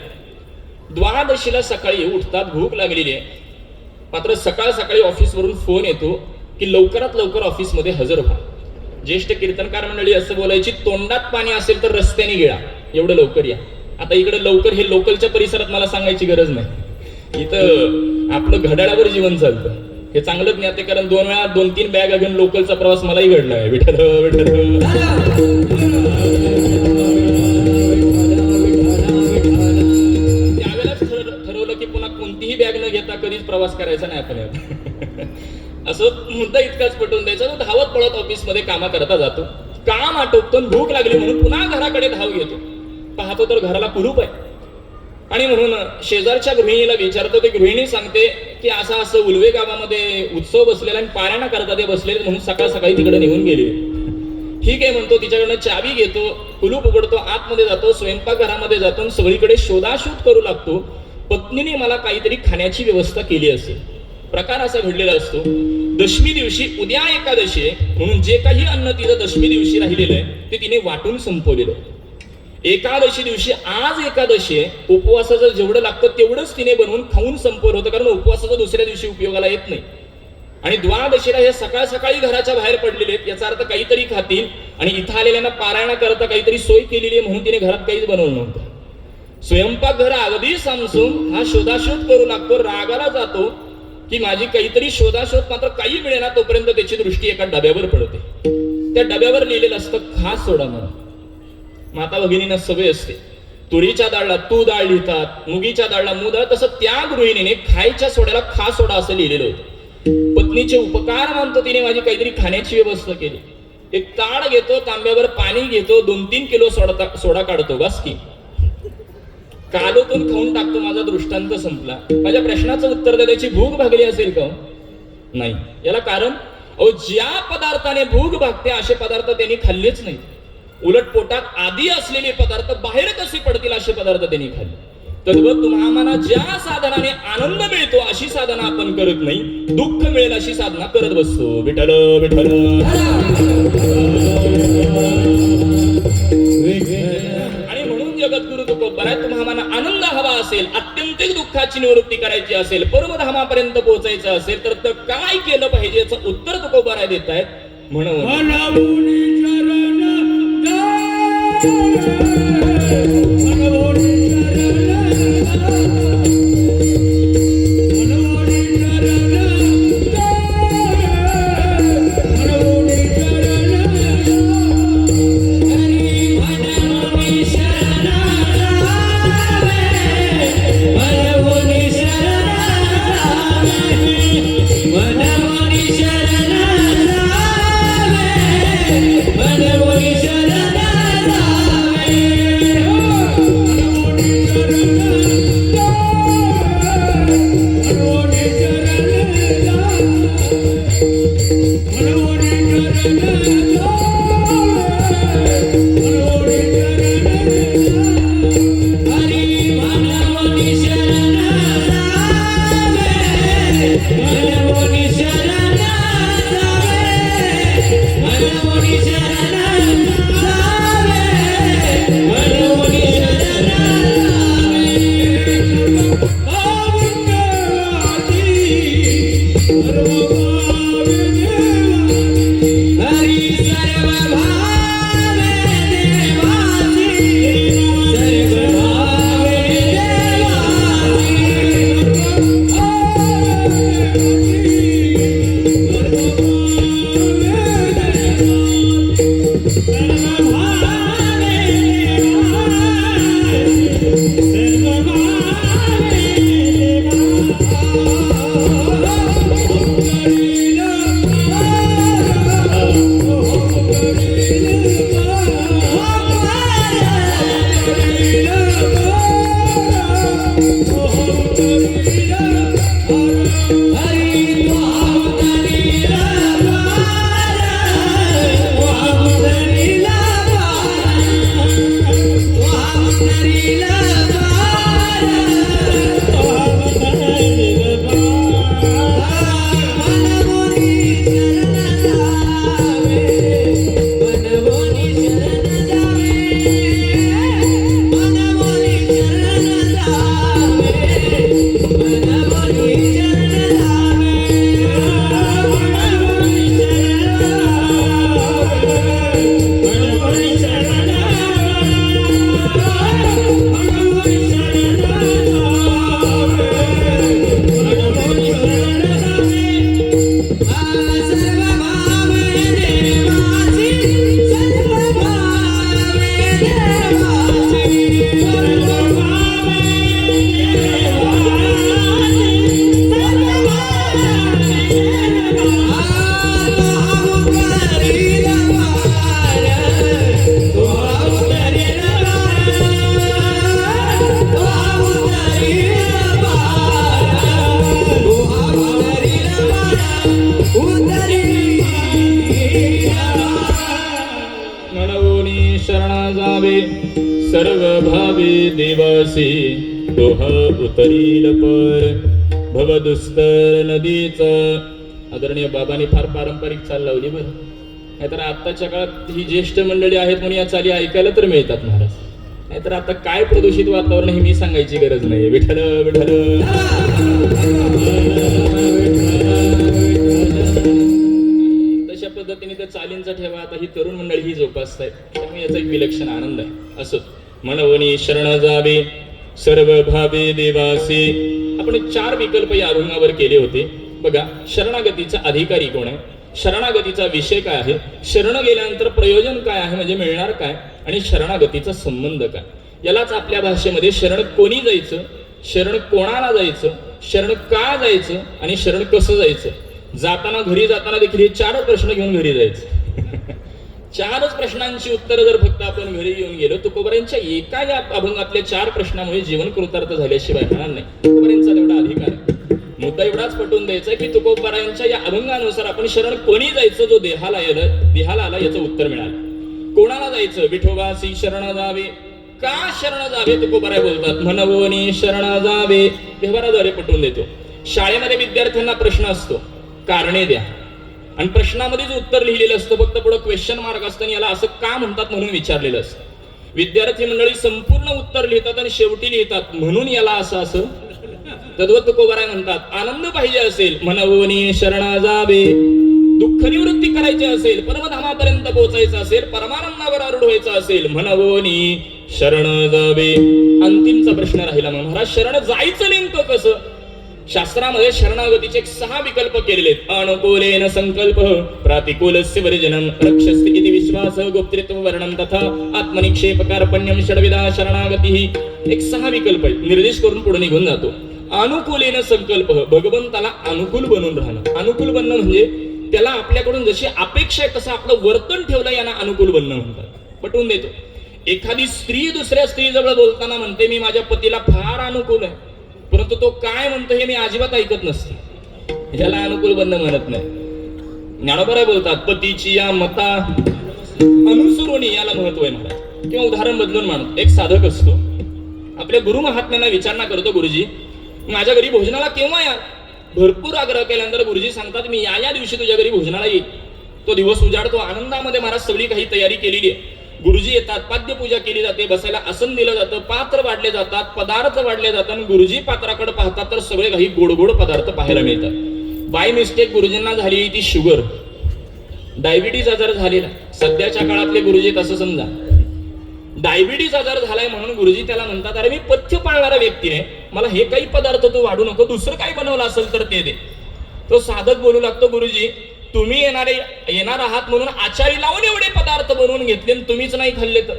द्वादशीला सकाळी उठतात, भूक लागलेली आहे, मात्र सकाळ सकाळी ऑफिसवरून फोन येतो की लवकरात लवकर ऑफिसमध्ये हजर व्हा. ज्येष्ठ कीर्तनकार मंडळी असं बोलायची, तोंडात पाणी असेल तर रस्त्याने गिळा, एवढं लवकर या. आता इकडे लवकर हे लोकलच्या परिसरात मला सांगायची गरज नाही. इथं आपलं घड्याळावर जीवन चालतं, हे चांगलंच ज्ञाते, कारण 2 वेळा 2-3 बॅग घेऊन लोकलचा प्रवास मलाही घडला आहे. विठ्ठल विठ्ठल. त्यावेळेलाच ठरवलं की पुन्हा कोणतीही बॅग न घेता कधीच प्रवास करायचा नाही आपण. असं मुद्दा इतकाच पटवून द्यायचा. तो धावत पळत ऑफिसमध्ये कामा करता जातो. काम आटोपतो, भूक लागली म्हणून पुन्हा घराकडे धाव घेतो. पाहतो तर घराला कुलूप आहे. आणि म्हणून शेजारच्या गृहिणीला विचारतो. ते गृहिणी सांगते की असं असं उलवे गावामध्ये उत्सव बसलेला आणि पारायणा करता ते बसलेले, म्हणून सकाळ सकाळी तिकडे निघून गेले. ठीक आहे म्हणतो. तिच्याकडनं चावी घेतो, कुलूप उघडतो, आतमध्ये जातो, स्वयंपाकघरामध्ये जातो, सगळीकडे शोधाशोध करू लागतो. पत्नीने मला काहीतरी खाण्याची व्यवस्था केली असेल. प्रकार असा घडलेला असतो. दशमी दिवशी उद्या एकादशी आहे म्हणून जे काही अन्न तिचं दशमी दिवशी राहिलेलं आहे ते तिने वाटून संपवलेलं. एकादशी दिवशी आज एकादशी आहे, उपवासाचं जेवढं लागतं तेवढंच तिने बनवून खाऊन संपवलं होतं, कारण उपवासाचा दुसऱ्या दिवशी उपयोगाला येत नाही. आणि द्वादशीला हे सकाळ सकाळी घराच्या बाहेर पडलेले आहेत, याचा अर्थ काहीतरी खातील आणि इथं आलेल्यांना पारायणा करता काहीतरी सोय केलेली आहे म्हणून तिने घरात काहीच बनवलं नव्हतं. स्वयंपाकघर अगदी सामसूम हा शोधाशोध करू लागतो. रागाला जातो की माझी काहीतरी शोधाशोध, मात्र काही मिळेना. तोपर्यंत त्याची दृष्टी एका डब्यावर पडते. त्या डब्यावर लिहिलेलं असतं खास सोडा म्हणून. माता भगिनींना सवय असते, तुरीच्या डाळला तू डाळ लिहितात, मुगीच्या डाळला मूग डाळ, तसं त्या गृहिणीने खायच्या सोड्याला खास सोडा असं लिहिलेलं होतं. पत्नीचे उपकार मानतो तिने माझी काहीतरी खाण्याची व्यवस्था केली. एक ताड घेतो, तांब्यावर पाणी घेतो, 2-3 किलो सोडा काढतो, बस की कालोतून खाऊन टाकतो. माझा दृष्टांत संपला. माझ्या प्रश्नाचं उत्तर द्यायची भूक भागली असेल का? नाही. याला कारण ज्या पदार्थाने भूक भागते असे पदार्थ त्यांनी खाल्लेच नाही. उलट पोटात आधी असलेले पदार्थ बाहेर कसे पडतील असे पदार्थ त्यांनी खाल्ले. तद्वत तुम्हाला ज्या साधनाने आनंद मिळतो अशी साधना आपण करत नाही, दुःख मिळेल अशी साधना करत बसतो. विठ्ठल विठ्ठल. आणि म्हणून जगद्गुरु तुकोबराय तुम्हाला आनंद हवा असेल, आत्यंतिक दुःखाची निवृत्ती करायची असेल, परमधामापर्यंत पोहोचायचं असेल तर काय केलं पाहिजे याचं उत्तर तुकोबराय देत आहेत. म्हणून सर्व भावी दिवसी दोह उतरील पर भवदुस्तर नदीचं. आदरणीय बाबांनी फार पारंपरिक चाल लावली बरं. नाहीतर आत्ताच्या काळात ही ज्येष्ठ मंडळी आहेत म्हणून या चाली ऐकायला तर मिळतात महाराज. नाहीतर आता काय प्रदूषित वातावरण हे मी सांगायची गरज नाही. विठ्ठल विठ्ठल. तशा पद्धतीने त्या चालींचा ठेवा आता ही तरुण मंडळी ही जोपासतायत, त्यामुळे याचा एक विलक्षण आनंद आहे. असो मनवनी शरण जावे सर्व भावे देवासी. आपण 4 विकल्प या अभंगावर केले होते. बघा, शरणागतीचा अधिकारी कोण आहे, शरणागतीचा विषय काय आहे, शरण गेल्यानंतर प्रयोजन काय आहे म्हणजे मिळणार काय, आणि शरणागतीचा संबंध काय. यालाच आपल्या भाषेमध्ये शरण कोणी जायचं, शरण कोणाला जायचं, शरण का जायचं आणि शरण कसं जायचं. जाताना घरी जाताना देखील हे 4 प्रश्न घेऊन घरी जायचं. 4च प्रश्नांची उत्तरं जर फक्त आपण घरी घेऊन गेलो, तुकोबारायांच्या एका या अभंगातल्या 4 प्रश्नामुळे जीवन कृतार्थ झाल्याशिवाय राहणार नाही. तुकोबारायांचा तेवढा अधिकार आहे. मुद्दा एवढाच पटवून द्यायचा की तुकोबारायांच्या या अभंगानुसार आपण शरण कोणी जायचं, जो देहाला आला याचं उत्तर मिळालं. कोणाला जायचं, विठोबासी शरण जावे. का शरण जावे तुकोबाराय बोलतात. म्हणवोनी शरण जावे व्यवहाराद्वारे पटवून देतो. शाळेमध्ये विद्यार्थ्यांना प्रश्न असतो, कारणे द्या, आणि प्रश्नामध्येच उत्तर लिहिलेलं असतं, फक्त पुढे क्वेश्चन मार्क असतं आणि याला असं का म्हणतात म्हणून विचारलेलं असतं. विद्यार्थी मंडळी संपूर्ण उत्तर लिहितात आणि शेवटी लिहितात म्हणून याला असं असं. तद्वत तुकोबाराय म्हणतात, आनंद पाहिजे असेल म्हणवोनी शरण जावे, दुःख निवृत्ती करायची असेल, परमधामापर्यंत पोहोचायचं असेल, परमानंदावर आरूढ व्हायचं असेल म्हणवोनी शरण जावे. अंतिमचा प्रश्न राहिला, मग महाराज शरण जायचं नेमकं कसं? शास्त्रामध्ये शरणागतीचे 6 विकल्प केलेले आहेत. अनुकूलेन संकल्प, प्रातिकूलस्य वर्जनम, रक्षस्ति इति विश्वास, गोप्तृत्व वर्णन तथा आत्मनिक्षेप कार्पण्यम षड्विधा शरणागती. एक 6 विकल्प आहेत, निर्देश करून पुढे निघून जातो. अनुकूलेन संकल्प, भगवंताला अनुकूल बनून राहणं. अनुकूल बनणं म्हणजे त्याला आपल्याकडून जशी अपेक्षा आहे तसं आपलं वर्तन ठेवलं, यांना अनुकूल बनणं म्हणतात. पटवून देतो. एखादी स्त्री दुसऱ्या स्त्रीजवळ बोलताना म्हणते मी माझ्या पतीला फार अनुकूल आहे, परंतु तो काय म्हणतो हे मी अजिबात ऐकत नसते, ह्याला अनुकूल बनणं म्हणत नाही. ज्ञानोबा बोलतात, पतीची या मता अनुसरुणी याला महत्व आहे महाराज. किंवा उदाहरण बदलून मानतो, एक साधक असतो, आपल्या गुरु महात्म्यांना विचारणा करतो, गुरुजी माझ्या घरी भोजनाला केव्हा या? भरपूर आग्रह केल्यानंतर गुरुजी सांगतात मी या दिवशी तुझ्या घरी भोजनाला येईल. तो दिवस उजाडतो, आनंदामध्ये महाराज सगळी काही तयारी केलेली आहे. गुरुजी येतात, पाद्यपूजा केली जाते, बसायला आसन दिलं जातं, पात्र वाढले जातात, पदार्थ वाढले जातात, आणि गुरुजी पात्राकडे पाहतात तर सगळे काही गोड गोड पदार्थ पाहायला मिळतात. बाय मिस्टेक गुरुजींना झाली ती शुगर, डायबिटीज आजार झालेला. सध्याच्या काळातले गुरुजी तसं समजा, डायबिटीज आजार झालाय म्हणून गुरुजी त्याला म्हणतात, अरे मी पथ्य पाळणारा व्यक्ती आहे, मला हे काही पदार्थ तू वाढू नको, दुसरं काही बनवलं असेल तर ते दे. तो साधक बोलू लागतो, गुरुजी तुम्ही येणार आहात म्हणून आचारी लावून एवढे पदार्थ बनवून घेतले आणि तुम्हीच नाही खाल्ले तर.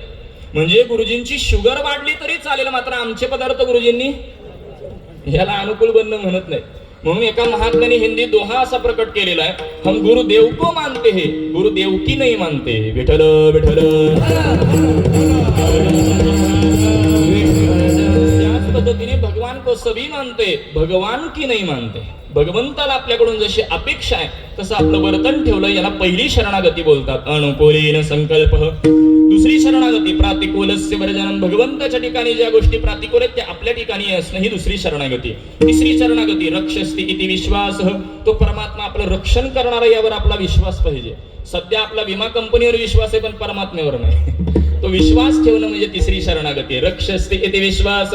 म्हणजे गुरुजींची शुगर वाढली तरी चालेल, मात्र आमचे पदार्थ गुरुजींनी, ह्याला अनुकूल बनणं म्हणत नाही. म्हणून एका महात्म्याने हिंदी दोहा असा प्रकट केलेला आहे, हम गुरुदेव को मानते हैं, गुरुदेव की नहीं मानते. विठ्ठल विठ्ठल. त्याच पद्धतीने भगवान को सभी मानते, भगवान की नहीं मानते. भगवंताला आपल्याकडून जशी अपेक्षा आहे तसं आपलं वर्तन ठेवलं, याला पहिली शरणागती बोलतात. अनुकूलेन संकल्प. दुसरी शरणागती प्रातिकूलस्य वर्जनम, भगवंताच्या ठिकाणी ज्या गोष्टी प्रातिकूल आहेत त्या आपल्या ठिकाणी असणं, ही दुसरी शरणागती. तिसरी शरणागती रक्षस्ति इति विश्वास, तो परमात्मा आपलं रक्षण करणारा, यावर आपला विश्वास पाहिजे. सध्या आपला विमा कंपनीवर विश्वास आहे पण परमात्म्यावर नाही. तो विश्वास ठेवणं म्हणजे तिसरी शरणागती. रक्षस्ति इति विश्वास,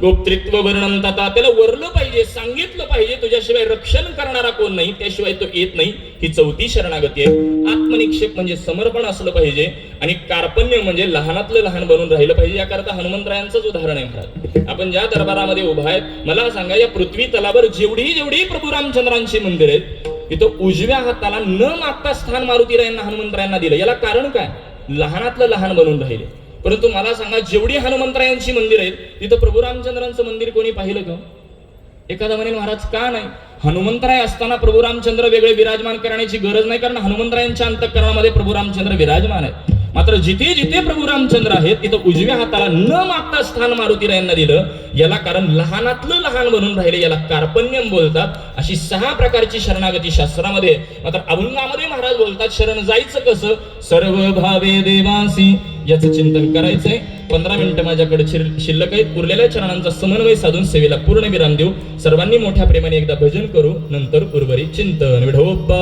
गोप्तृत्व वर्णन तथा, त्याला वरलं पाहिजे, सांगितलं पाहिजे तुझ्याशिवाय रक्षण करणारा कोण नाही, त्याशिवाय तो येत नाही, ही चौथी शरणागती आहे. आत्मनिक्षेप म्हणजे समर्पण असलं पाहिजे, आणि कार्पण्य म्हणजे लहानातलं लहान बनून राहिलं पाहिजे. याकरता हनुमंतरायांचंच उदाहरण आहे महाराज. आपण ज्या दरबारामध्ये उभा आहेत, मला सांगा या पृथ्वी तलावर जेवढी प्रभू रामचंद्रांची मंदिर आहेत, तिथं उजव्या हाताला न मागता स्थान मारुतीरायांना हनुमंतरायांना दिलं. याला कारण काय? लहानातलं लहान बनून राहिले. परंतु मला सांगा, जेवढी हनुमंतरायांची मंदिर आहेत तिथं प्रभू रामचंद्रांचं मंदिर कोणी पाहिलं का? एखादा म्हणेल महाराज का नाही? हनुमंतराय असताना प्रभू रामचंद्र वेगळे विराजमान करण्याची गरज नाही, कारण हनुमंतरायांच्या अंतःकरणामध्ये प्रभू रामचंद्र विराजमान आहेत. मात्र जिथे जिथे प्रभू रामचंद्र आहेत तिथं उजव्या हाताला न मागता स्थान मारुतीरायांना दिलं. याला कारण लहानातलं लहान बनून राहिले, याला कार्पण्यम बोलतात. अशी 6 प्रकारची शरणागती शास्त्रामध्ये. मात्र अभंगामध्ये महाराज बोलतात शरण जायचं कसं? सर्व भावे देवासी, याचं चिंतन करायचंय. 15 मिनिटं माझ्याकडे शिल्लक आहेत. उरलेल्या चरणांचा समन्वय साधून सेवेला पूर्ण विराम देऊ. सर्वांनी मोठ्या प्रेमाने एकदा भजन करू, नंतर उर्वरित चिंतन. विठोबा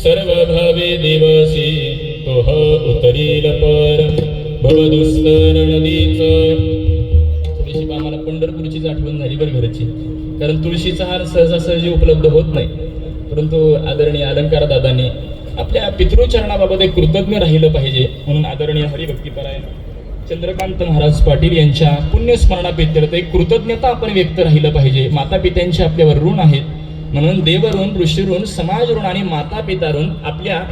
सर्व भावे दिवसी तोह उतरील पर भवदुस्तर नदीचं. थोडीशी आम्हाला पंढरपूरचीच आठवण झाली बरं घरची, कारण तुळशीचा हार सहजासहजी उपलब्ध होत नाही. परंतु आदरणीय अलंकार दादांनी आपल्या पितृचरणाबाबत एक कृतज्ञ राहिलं पाहिजे म्हणून आदरणीय हरिभक्तीपरायण चंद्रकांत महाराज पाटील यांच्या पुण्यस्मरणाप्रित्यर्थ एक कृतज्ञता आपण व्यक्त राहिलं पाहिजे. माता पित्यांचे आपल्यावर ऋण आहेत, म्हणून देव ऋण, ऋषी ऋण, समाज ऋण आणि माता पिता ऋण. आपल्या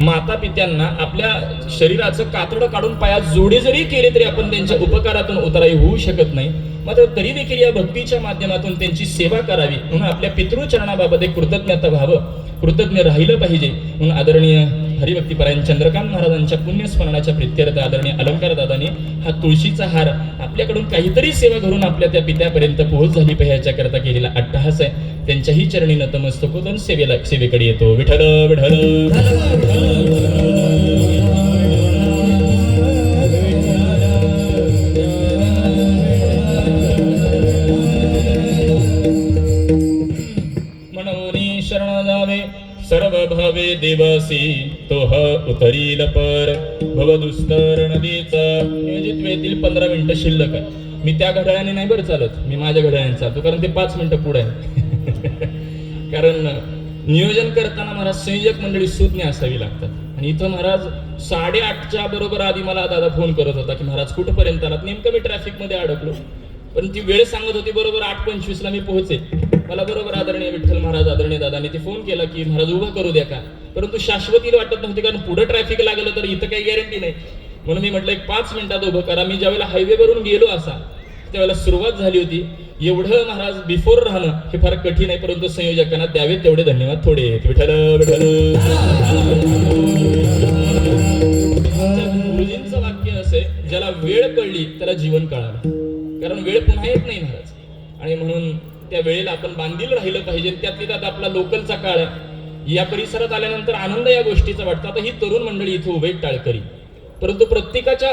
माता पित्यांना आपल्या शरीराचं कातडं काढून पायात जोडे जरी केले तरी आपण त्यांच्या उपकारातून उतराई होऊ शकत नाही. मात्र तरी देखील या भक्तीच्या माध्यमातून त्यांची सेवा करावी म्हणून आपल्या पितृचरणाबाबत एक कृतज्ञता व्हावं, कृतज्ञ राहिलं पाहिजे म्हणून आदरणीय हरिभक्तीपरायण चंद्रकांत महाराजांच्या पुण्यस्मरणाच्या प्रित्यर्थ आदरणीय अलंकार दादांनी हा तुळशीचा हार आपल्याकडून काहीतरी सेवा घडून आपल्या त्या पित्यापर्यंत पोहोच झाली पाहिजे याच्याकरता केलेला अट्टहास आहे. त्यांच्याही चरणी नतमस्तक होऊन सेवेकडे येतो. विठ्ठल विठ्ठल. म्हणून शरण जावे सर्व भावे दिवसी तोह उतरील पर भवदुस्तर नदीचा. नियोजित वेळेतील 15 मिनिटं शिल्लक आहे. मी त्या घड्याळाने नाही बरं चालत, मी माझ्या घड्याळाने चालतो, कारण ते 5 मिनिटं पुढे आहे. कारण नियोजन करताना महाराज संयोजक मंडळी सुज्ञ असावी लागतात आणि इथं महाराज 8:30च्या बरोबर आधी मला दादा फोन करत होता की महाराज कुठपर्यंत आलात. नेमकं मी ट्रॅफिक मध्ये अडकलो, पण ती वेळ सांगत होती बरोबर 8:25ला मी पोहोचेल. मला बरोबर आदरणीय विठ्ठल महाराज आदरणीय दादांनी ते फोन केला की महाराज उभा करू द्या का, परंतु शाश्वतीला वाटत नव्हती, कारण पुढे ट्रॅफिक लागलं तर इथं काही गॅरंटी नाही. म्हणून मी म्हटलं एक 5 मिनिटात उभं करा. मी ज्यावेळेला हायवे वरून गेलो असा त्यावेळेला सुरुवात झाली होती. एवढं महाराज बिफोर राहणं हे फार कठीण आहे, परंतु संयोजकांना द्यावे तेवढे धन्यवाद थोडे आहेत. विठ्ठल विठ्ठल. गुरुजींचं वाक्य असे, ज्याला वेळ कळली त्याला जीवन कळालं, कारण वेळ पुन्हा येत नाही महाराज. आणि म्हणून त्या वेळेला आपण बांधील राहिलं पाहिजे. त्यातली त्यात आपला लोकलचा काळ आहे. या परिसरात आल्यानंतर आनंद या गोष्टीचा वाटतो. आता ही तरुण मंडळी इथे उभे टाळकरी, परंतु प्रत्येकाच्या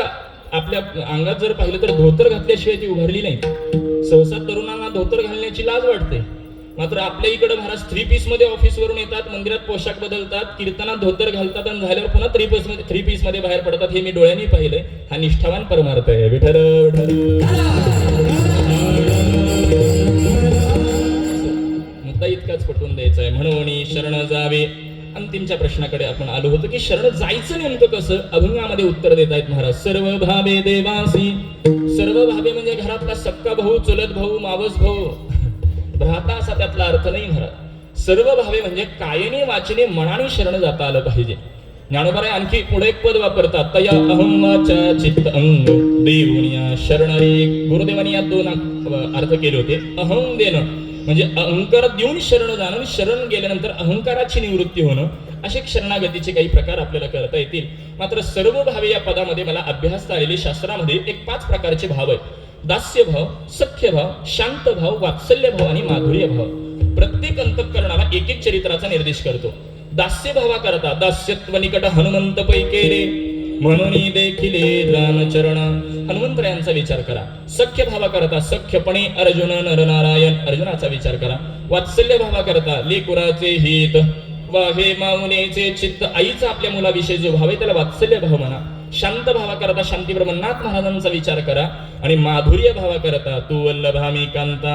आपल्या अंगात जर पाहिलं तर धोतर घातल्याशिवाय ती उभारली नाही. सहसा तरुणांना धोतर घालण्याची लाज वाटते, मात्र आपल्या इकडे महाराज 3 पीस मध्ये ऑफिसवरून येतात, मंदिरात पोशाख बदलतात, कीर्तनात धोतर घालतात आणि झाल्यावर पुन्हा 3 पीस मध्ये बाहेर पडतात. हे मी डोळ्यांनी पाहिलंय. हा निष्ठावान परमार्थ आहे. विठ्ठल विठ्ठल. मुद्दा इतकाच पटवून द्यायचा आहे. म्हणून शरण जावे. अंतिमच्या प्रश्नाकडे आपण आलो होतो की शरण जायचं नेमकं कसं. अभंगामध्ये उत्तर देत आहेत महाराज. सर्व भावे देवासी. सर्व भावे म्हणजे घरातला सक्का भाऊ, चुलत भाऊ, मावस भाऊ, भ्राता असा त्यातला अर्थ नाही महाराज. सर्व भावे म्हणजे कायने वाचने मनाने शरण जाता आलं पाहिजे. ज्ञानोबा आणखी पुढे एक पद वापरतात. तया अहं वाचा चित्त अंग देऊनिया शरण रे. गुरुदेवांनी या 2 अर्थ केले होते. अहं देणं म्हणजे अहंकार देऊन शरण जाणं, शरण गेल्यानंतर अहंकाराची निवृत्ती होणं, असे शरणागतीचे काही प्रकार आपल्याला करता येतील. मात्र सर्व भावे या पदामध्ये मला अभ्यासता आलेले शास्त्रामध्ये एक 5 प्रकारचे भाव आहेत. दास्य भाव, सख्य भाव, शांत भाव, वात्सल्य भाव आणि माधुर्य भाव. प्रत्येक अंतःकरणाला एक एक चरित्राचा निर्देश करतो. दास्य भावा करता दास्यत्व निकट हनुमंत पैकेरे म्हणून देखिले रामचरण. हनुमंतरायांचा विचार करा. सख्य भावा करता सख्यपणे अर्जुन नरनारायण अर्जुनाचा विचार करा. वात्सल्य भावा करता लेकुराचे हित वाहे माऊनेचे चित्त. आईचा आपल्या मुलाविषयी जो भाव आहे त्याला वात्सल्य भाव म्हणा. शांत भावा करता शांती ब्रह्मनाथ महाराजांचा विचार करा. आणि माधुर्य भावा करता तू वल्लभामी कांता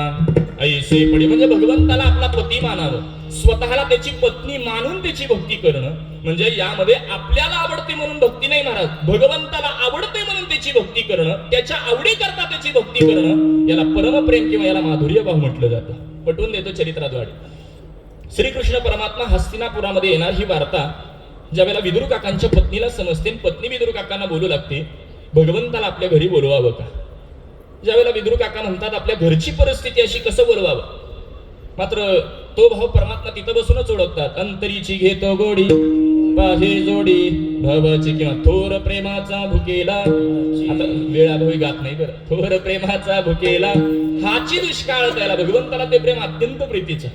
ऐसे पडी म्हणजे भगवंताला आपला पती मानावं, स्वतःला त्याची पत्नी मानून त्याची भक्ती करणं. म्हणजे यामध्ये आपल्याला आवडते म्हणून भक्ती नाही महाराज, भगवंताला आवडते म्हणून त्याची भक्ती करणं, त्याच्या आवडी करता त्याची भक्ती करणं, याला परमप्रेम किंवा याला माधुर्य भाव म्हटलं जातं. पटवून देतो चरित्राद्वारे. श्रीकृष्ण परमात्मा हस्तिनापुरामध्ये येणार ही वार्ता ज्यावेळेला विदुर काकांच्या पत्नीला समजते, पत्नी विदुर काकांना बोलू लागते भगवंताला आपल्या घरी बोलवावं का. ज्यावेळेला विदुर काका म्हणतात आपल्या घरची परिस्थिती अशी कसं बोलवावं. मात्र तो भाव परमात्मा तिथं बसूनच ओळखतात. अंतरीची घेतो गोडी पाहे जोडी भावाची किंवा थोर प्रेमाचा भुकेला. आता वेळाभावी गात नाही बरं. थोर प्रेमाचा भुकेला हाची दुष्काळ त्याला. भगवंताला ते प्रेम अत्यंत प्रीतीचं.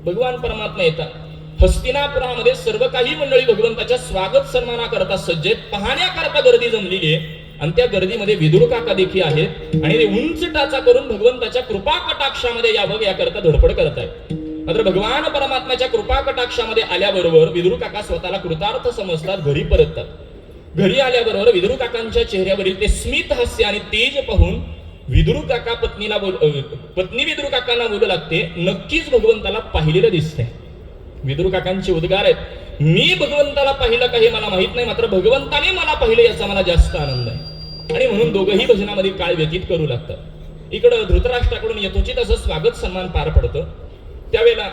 भगवान परमात्मा येतात हस्तिनापुरामध्ये. सर्व काही मंडळी भगवंताच्या स्वागत सन्माना करता सज्जेत, पाहण्याकरता गर्दी जमलेली आहे. आणि त्या गर्दीमध्ये विदुर काका देखील आहेत आणि ते उंच टाचा करून भगवंताच्या कृपा कटाक्षामध्ये यावं याकरता धडपड करतायत. मात्र भगवान परमात्म्याच्या कृपा कटाक्षामध्ये आल्याबरोबर विदुर काका स्वतःला कृतार्थ समजतात, घरी परततात. घरी आल्याबरोबर विदुर काकांच्या चेहऱ्यावरील ते स्मित हास्य आणि तेज पाहून विदुर काका पत्नी विदुर काकांना बोलू लागते, नक्कीच भगवंताला पाहिलेलं दिसतंय. विदुर काकांचे उद्गार आहेत, मी भगवंताला पाहिलं का हे मला माहित नाही, मात्र भगवंताने मला पाहिलं याचा मला जास्त आनंद आहे. आणि म्हणून दोघंही भजनामध्ये काळ व्यतीत करू लागतात. इकडं धृतराष्ट्राकडून यथोचित असं स्वागत सन्मान पार पडतं. त्यावेळेला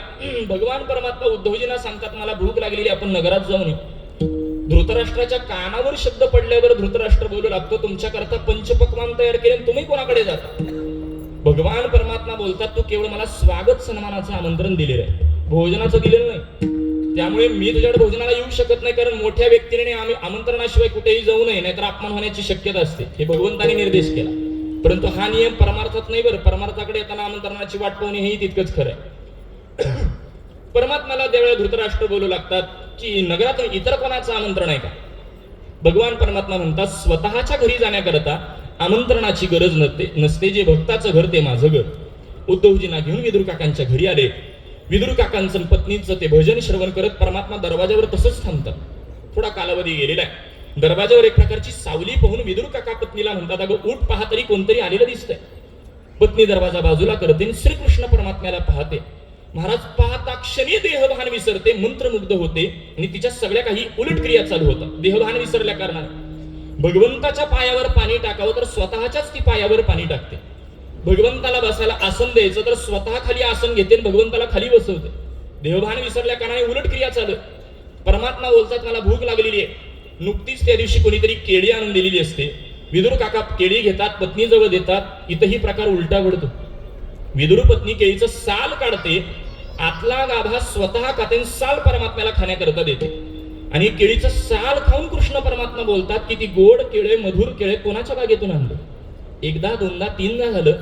भगवान परमात्मा उद्धवजींना सांगतात, मला भूक लागलेली, आपण नगरात जाऊन येऊ. धृतराष्ट्राच्या कानावर शब्द पडल्यावर धृतराष्ट्र बोलू लागतो, तुमच्याकरता पंचपक्वान तयार केले, तुम्ही कोणाकडे जाता? भगवान परमात्मा बोलतात, तू केवळ मला स्वागत सन्मानाचं आमंत्रण दिलेलं आहे, भोजनाचं दिलेलं नाही. त्यामुळे मी तुझ्याकडे भोजनाला येऊ शकत नाही, कारण मोठ्या व्यक्तीने आम्ही आमंत्रणाशिवाय कुठेही जाऊ नये, नाहीतर अपमान होण्याची शक्यता असते. हे भगवंताने निर्देश केला. परंतु हा नियम परमार्थात नाही बरं. परमार्थाकडे येताना आमंत्रणाची वाट पाहणे हेही तितकंच खरं आहे. परमात्म्याला त्यावेळेला धृतराष्ट्र बोलू लागतात की नगरातून इतर कोणाचं आमंत्रण आहे का? भगवान परमात्मा म्हणतात, स्वतःच्या घरी जाण्याकरता आमंत्रणाची गरज नसते. जे भक्ताचं घर ते माझं घर. उद्धवजींना घेऊन विदुर काकांच्या घरी आले. विदुर काकांचं पत्नीचं ते भजन श्रवण करत परमात्मा दरवाजावर तसंच थांबतात. थोडा कालावधी गेलेला आहे. दरवाजावर एक प्रकारची सावली पाहून विदुर काका पत्नीला म्हणतात, अगं उठ, पहा तरी कोणतरी आलेलं दिसतंय. पत्नी दरवाजा बाजूला करते, श्रीकृष्ण परमात्म्याला पाहते. महाराज पाहता क्षणी देहभान विसरते, मंत्रमुग्ध होते आणि तिच्या सगळ्या काही उलट क्रिया चालू होतात. देहभान विसरल्या कारणाने भगवंताच्या पायावर पाणी टाकावं तर स्वतःच्याच ती पायावर पाणी टाकते. भगवंताला बसायला आसन द्यायचं तर स्वतः खाली आसन घेते आणि भगवंताला खाली बसवते. देहभान विसरल्या कारणाने उलट क्रिया चालू. परमात्मा बोलतात, मला भूक लागलेली आहे. नुकतीच त्या दिवशी कोणीतरी केळी आणून दिलेली असते. विदुर काका केळी घेतात, पत्नी जवळ देतात. इथंही प्रकार उलटा घडतो. विदुर पत्नी केळीचं साल काढते, आतला गाभा स्वतः खाते, साल परमात्म्याला खाण्याकरता देते. आणि केळीचं साल खाऊन कृष्ण परमात्मा बोलतात की ती गोड केळे, मधुर केळे कोणाच्या बागेतून आणलं? एकदा, दोनदा, तीनदा झालं.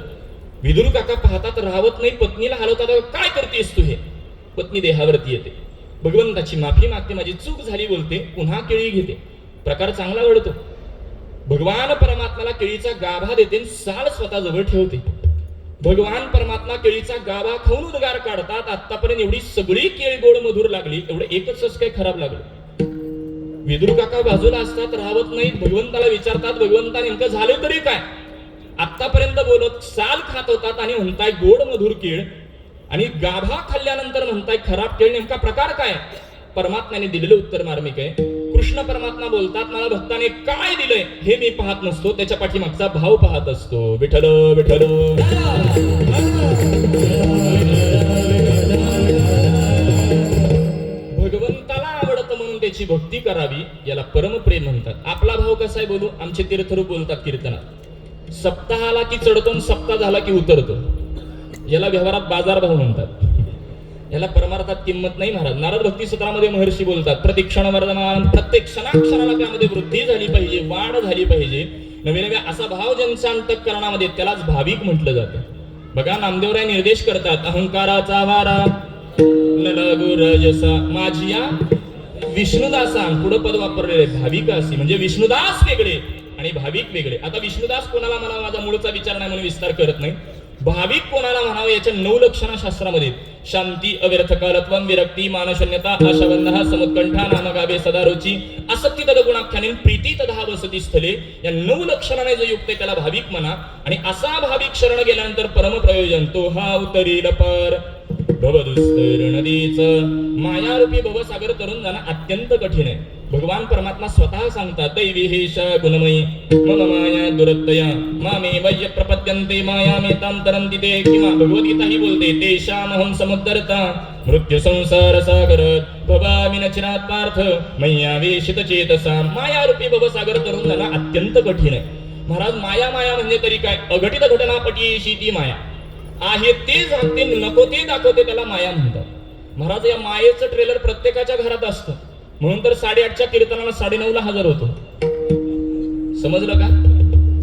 विदुर काका पाहतात, राहत नाही, पत्नीला हलवतात, काय करतेस तू हे? पत्नी देहावरती येते, भगवंताची माफी मागते, माझी चूक झाली बोलते, पुन्हा केळी घेते. प्रकार चांगला घडतो. भगवान परमात्म्याला केळीचा गाभा देते, साल स्वतः जवळ ठेवते. भगवान परमात्मा केळीचा गाभा खाऊन उद्गार काढतात, आतापर्यंत एवढी सगळी केळी गोड मधुर लागली, एवढं एकच काय खराब लागलं? विदुर काका बाजूला असतात, राहत नाहीत. भगवंताला विचारतात, भगवंता नेमकं झालं तरी काय? आतापर्यंत बोलत साल खात होतात आणि म्हणताय गोड मधुर केळ, आणि गाभा खाल्ल्यानंतर म्हणताय खराब केळ, नेमका प्रकार काय? परमात्म्याने दिलेलं उत्तर मार्मिक आहे. कृष्ण परमात्मा बोलतात, मला भक्ताने काय दिलंय हे मी पाहत नसतो, त्याच्या पाठीमागचा भाव पाहत असतो. विठ्ठल विठ्ठल. भगवंताला आवडतं म्हणून त्याची भक्ती करावी, याला परमप्रेम म्हणतात. आपला भाव कसा आहे बोलू? आमचे तीर्थरूप बोलतात कीर्तनात, सप्ताहाला की चढतो, सप्ताह झाला की उतरतो. याला व्यवहारात बाजार भाव म्हणतात. याला परमार्थात किंमत नाही महाराज. नारद भक्ती सूत्रामध्ये महर्षी बोलतात, प्रतिक्षण वर्धमान, प्रत्येक क्षणाक्षणाला त्यामध्ये वृद्धी झाली पाहिजे, वाढ झाली पाहिजे. नवे नव्या असा भाव ज्यांच्या अंतःकरणामध्ये, त्यालाच भाविक म्हटलं जातं. बघा, नामदेवराय निर्देश करतात, अहंकाराचा वारा न लागू रजसा माझिया विष्णुदासा. पुढं पद वापरलेले भाविकासी, म्हणजे विष्णुदास वेगळे आणि भाविक वेगळे. आता विष्णुदास कोणाला म्हणावा, माझा मूळचा विचार नाही म्हणून विस्तार करत नाही. भाविक कोणाला म्हणावं याच्या 9 लक्षणा शास्त्रामध्ये, शांती, अव्यर्थ कालत्वम, विरक्ती, मानशन्यता, आशाबंधः, समुत्कंठा, नामगाभे, सदारुची, असक्ती तदगुणाख्याने, प्रीती तदा वसती स्थले, या 9 लक्षणाने जो युक्त आहे त्याला भाविक म्हणा. आणि असा भाविक शरण गेल्यानंतर परमप्रयोजन, तो हा उतरील पर भवदुस्तर नदीचं. मायारूपी भवसागर तरुण जाणं अत्यंत कठीण आहे. भगवान परमात्मा स्वतः सांगतात, दैवी हेश गुणमयी मम माया दुरत्तया मामे वय्य प्रपद्यन्ते मायामेतां तरन्ति ते. किंवा भगवद्गीता ही बोलते, तेषामहं समुद्धरता मृत्यू संसार सागर भवामि न चिरात् पार्थ मय्यावेशित चेतसा. मायारूपी भवसागर तरुण जाणं अत्यंत कठीण आहे महाराज. माया माया म्हणजे तरी काय? अघटित घटनापटीशी ती माया आहे, ते सांगते, नको ते दाखवते, त्याला माया म्हणतात महाराज. या मायेचं ट्रेलर प्रत्येकाच्या घरात असतं, म्हणून तर 8:30च्या कीर्तनाला 9:30ला हजर होतो. समजलं का?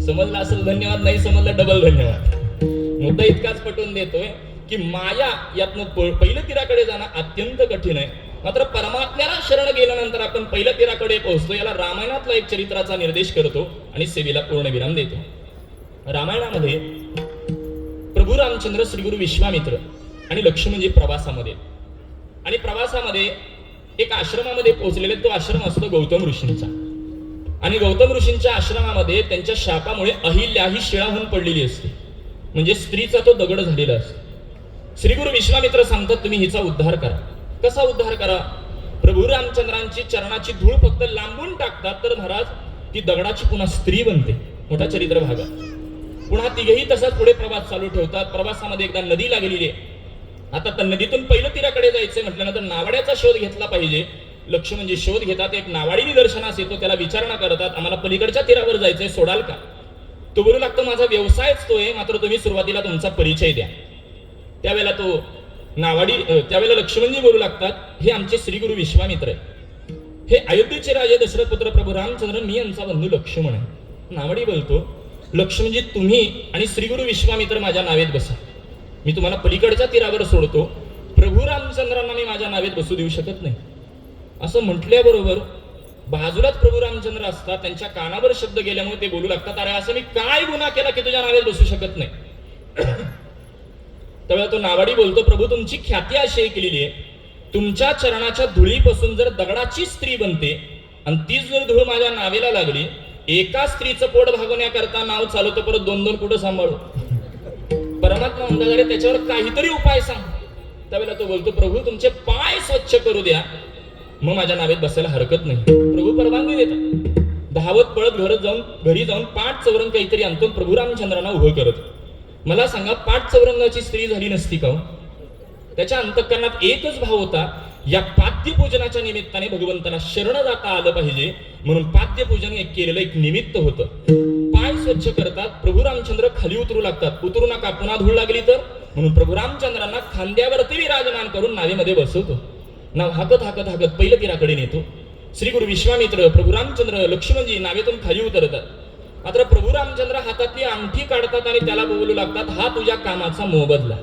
समजलं असेल धन्यवाद, नाही समजलं डबल धन्यवाद. मुद्दा इतकाच पटवून देतोय की माया यातनं पहिल्या तीराकडे जाणं अत्यंत कठीण आहे. मात्र परमात्म्याला शरण गेल्यानंतर आपण पहिल्या तीराकडे पोहोचतो. याला रामायणातला एक चरित्राचा निर्देश करतो आणि सेवेला पूर्णविराम देतो. रामायणामध्ये प्रभू रामचंद्र, श्री गुरु विश्वामित्र आणि लक्ष म्हणजे प्रवासामध्ये. आणि प्रवासामध्ये एक आश्रमामध्ये पोहोचलेले, तो आश्रम असतो गौतम ऋषींचा. आणि गौतम ऋषींच्या आश्रमामध्ये त्यांच्या शापामुळे अहिल्या ही शिळा होऊन पडलेली असते, म्हणजे स्त्रीचा तो दगड झालेला असतो. श्री गुरु विश्वामित्र सांगतात, तुम्ही हिचा उद्धार करा. कसा उद्धार करा? प्रभू रामचंद्रांची चरणाची धूळ फक्त लांबून टाकतात, तर महाराज ती दगडाची पुन्हा स्त्री बनते. मोठा चरित्र भाग आहे. पुन्हा तिघेही तसाच पुढे प्रवास चालू ठेवतात. प्रवासामध्ये एकदा नदी लागलेली आहे. आता त्या नदीतून पहिलं तीराकडे जायचंय म्हटल्यानंतर नावाड्याचा शोध घेतला पाहिजे. लक्ष म्हणजे शोध घेतात. एक नावाडी निदर्शनास येतो, त्याला विचारणा करतात, आम्हाला पलीकडच्या तीरावर जायचंय, सोडाल का? तो बोलू लागतो, माझा व्यवसायच तो आहे, मात्र तुम्ही सुरुवातीला तुमचा परिचय द्या. त्यावेळेला तो नावाडी त्यावेळेला लक्ष्मणजी बोलू लागतात, हे आमचे श्री गुरु विश्वामित्र आहे, हे अयोध्येचे राजे दशरथ पुत्र प्रभू रामचंद्र, मी यांचा बंधू लक्ष्मण आहे. नावाडी बोलतो, लक्ष्मणजी तुम्ही आणि श्री गुरु विश्वामित्र माझ्या नावेत बसा, मी तुम्हाला पलीकडच्या तीरावर सोडतो, प्रभू रामचंद्रांना मी माझ्या नावेत बसू देऊ शकत नाही. असं म्हटल्याबरोबर बाजूलाच प्रभू रामचंद्र असतात. त्यांच्या कानावर शब्द गेल्यामुळे ते बोलू लागतात, अरे असं मी काय गुन्हा केला की तुझ्या नावेत बसू शकत नाही? त्यावेळेला तो नावाडी बोलतो, प्रभू तुमची ख्याती अशी केलेली आहे, तुमच्या चरणाच्या धुळीपासून जर दगडाची स्त्री बनते आणि तीच जर धूळ माझ्या नावेला लागली, एका स्त्रीचं पोट भागवण्याकरता नाव चालवतो, परत दोन दोन कुठं सांभाळू? परमात्मा म्हणतात, त्याच्यावर काहीतरी उपाय सांग. त्यावेळेला तो बोलतो, प्रभू तुमचे पाय स्वच्छ करू द्या, मग माझ्या नावेत बसायला हरकत नाही. प्रभू परवानगी देतात. धावत पळत घरी जाऊन पाठ चौरंग काहीतरी आणतो, प्रभू रामचंद्रांना उभं करत. मला सांगा, पाठ चौरंगाची स्त्री झाली नसती का? त्याच्या अंतःकरणात एकच भाव होता, या पाद्यपूजनाच्या निमित्ताने भगवंताला शरण जाता आलं पाहिजे, म्हणून पाद्यपूजन एक केलेलं एक निमित्त होतं. पाय स्वच्छ करतात, प्रभू रामचंद्र खाली उतरू लागतात. उतरू नका, पुन्हा धूळ लागली तर, म्हणून प्रभू रामचंद्रांना खांद्यावरती विराजमान करून नावेमध्ये बसवतो. नाव हाकत हाकत हाकत पहिलं तीराकडे नेतो. श्री गुरु विश्वामित्र, प्रभू रामचंद्र, लक्ष्मणजी नावेतून खाली उतरतात. मात्र प्रभू रामचंद्र हातातली अंगठी काढतात आणि त्याला बोलू लागतात, हा तुझ्या कामाचा मोबदला.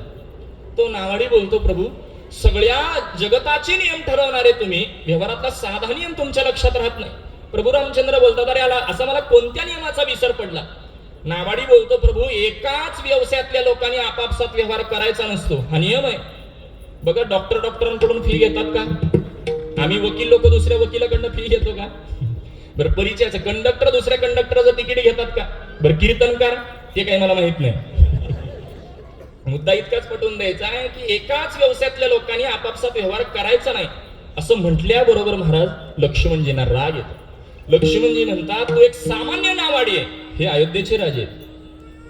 तो नावाडी बोलतो, प्रभू सगळ्या जगताचे नियम ठरवणारे तुम्ही, व्यवहारातला साधा नियम तुमच्या लक्षात राहत नाही. प्रभू रामचंद्र बोलतात, अरे आला असा मला कोणत्या नियमाचा विसर पडला? नावाडी बोलतो, प्रभू एकाच व्यवसायातल्या लोकांनी आपापसात व्यवहार करायचा नसतो, हा नियम आहे. बघा, डॉक्टरांकडून फी घेतात का? आम्ही वकील लोक दुसऱ्या वकिलाकडनं फी घेतो का? बरं, परिचयाचं कंडक्टर दुसऱ्या कंडक्टरचं तिकीट घेतात का? बरं, कीर्तनकार, ते काही मला माहित नाही. मुद्दा इतकाच पटवून द्यायचा आहे की एकाच व्यवसायातल्या लोकांनी आपापसात व्यवहार करायचा नाही, असं म्हटल्याबरोबर महाराज लक्ष्मणजींना राग येतो. लक्ष्मणजी म्हणतात, तो एक सामान्य नावाडी आहे, हे अयोध्येचे राजे.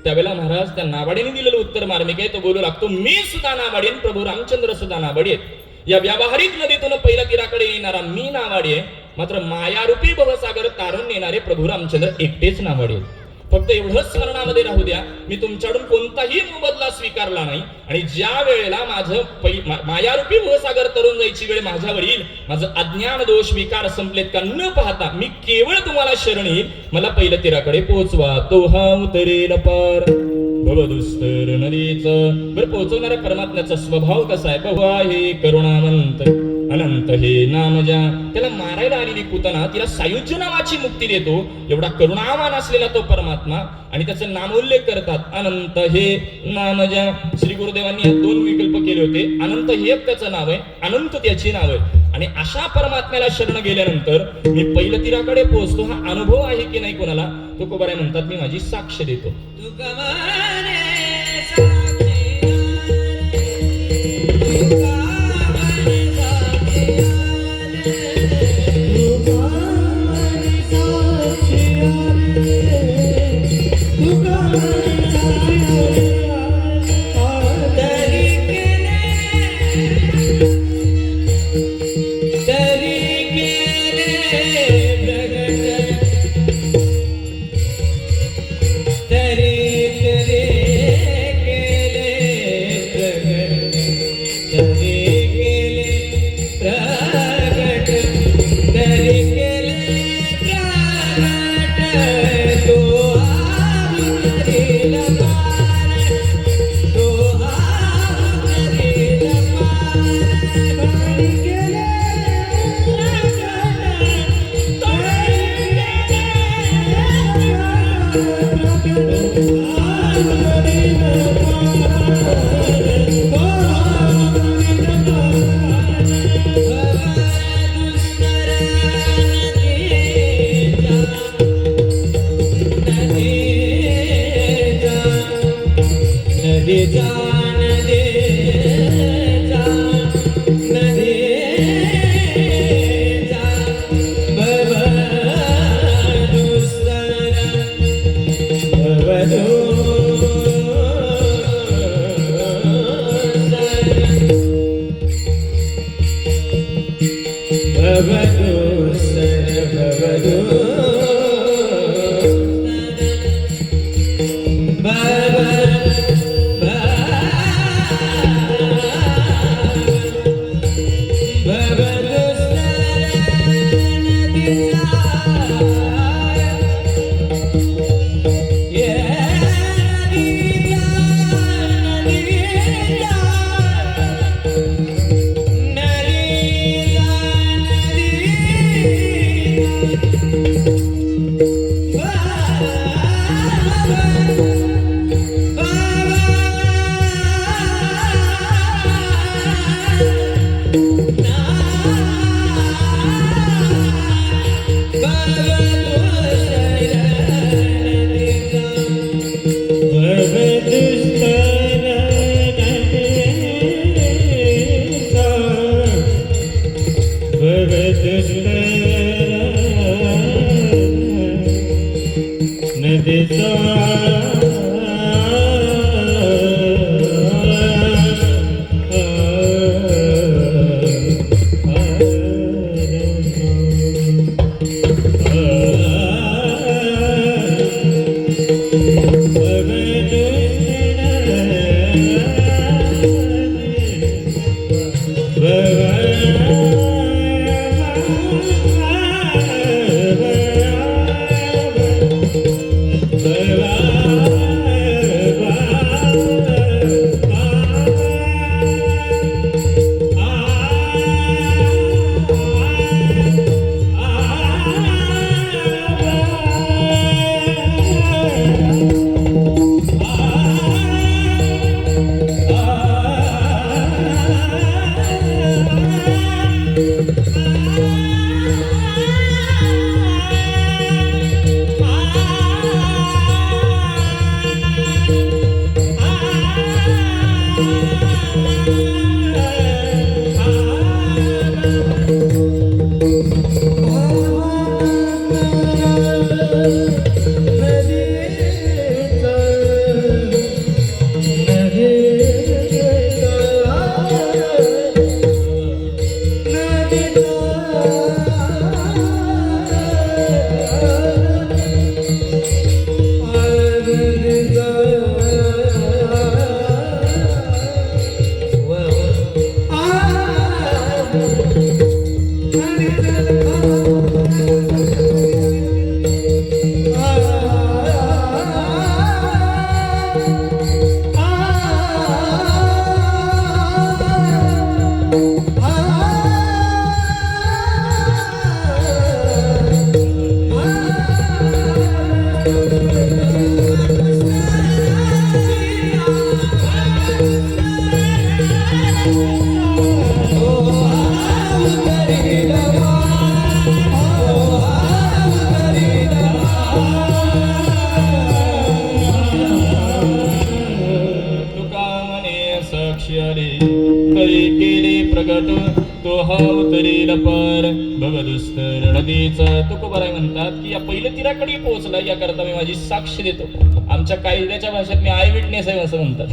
त्यावेळेला महाराज त्या नावाडीने दिलेलं उत्तर मार्मिक आहे. तो बोलू लागतो, मी सुद्धा नावाडी आहे, प्रभू रामचंद्र सुद्धा नावाडी आहेत. या व्यावहारिक नदीतून पहिल्या तीराकडे येणारा मी नावाडी आहे, मात्र मायारूपी भवसागर तारून नेणारे प्रभू रामचंद्र एकटेच नावाडी आहेत. फक्त एवढंच स्मरणामध्ये राहू द्या, मी तुमच्याकडून कोणताही मोबदला स्वीकारला नाही, आणि ज्या वेळेला माझं मायारूपी भवसागर तरुण जायची वेळ माझ्यावर येईल, माझं अज्ञान दोष विकार संपलेत का न पाहता मी केवळ तुम्हाला शरण येईल, मला पहिल्या तीराकडे पोहोचवा. तो हा उतरेल पार भवदुस्तर नदीचं. बरं, पोहोचवणाऱ्या परमात्म्याचा स्वभाव कसा आहे? बहु आहे करुणावंत अनंत हे नाम ज्या. त्याला मारायला आलेली पुतना तिला सायुज्य नावाची मुक्ती देतो, एवढा करुणावान असलेला तो परमात्मा, आणि त्याचं नामोल्लेख करतात, अनंत हे नाम ज्या. श्री गुरुदेवांनी या दोन विकल्प केले होते. अनंत हे त्याचं नाव आहे, अनंत त्याची नाव आहे. आणि अशा परमात्म्याला शरण गेल्यानंतर मी पहिल्या तीराकडे पोहोचतो. हा अनुभव आहे की नाही कोणाला? तुकोबाराय म्हणतात, मी माझी साक्ष देतो. तरी तुका मने साक्षी आली तरी केले प्रगट तो हा उतरील पार भवदुस्तर नदीचा. तुकोबाराय म्हणतात की या पहिल्या तीराकडे पोहोचला याकरता मी माझी साक्ष देतो. आमच्या कायद्याच्या भाषेत मी आय विटनेस आहे असं म्हणतात.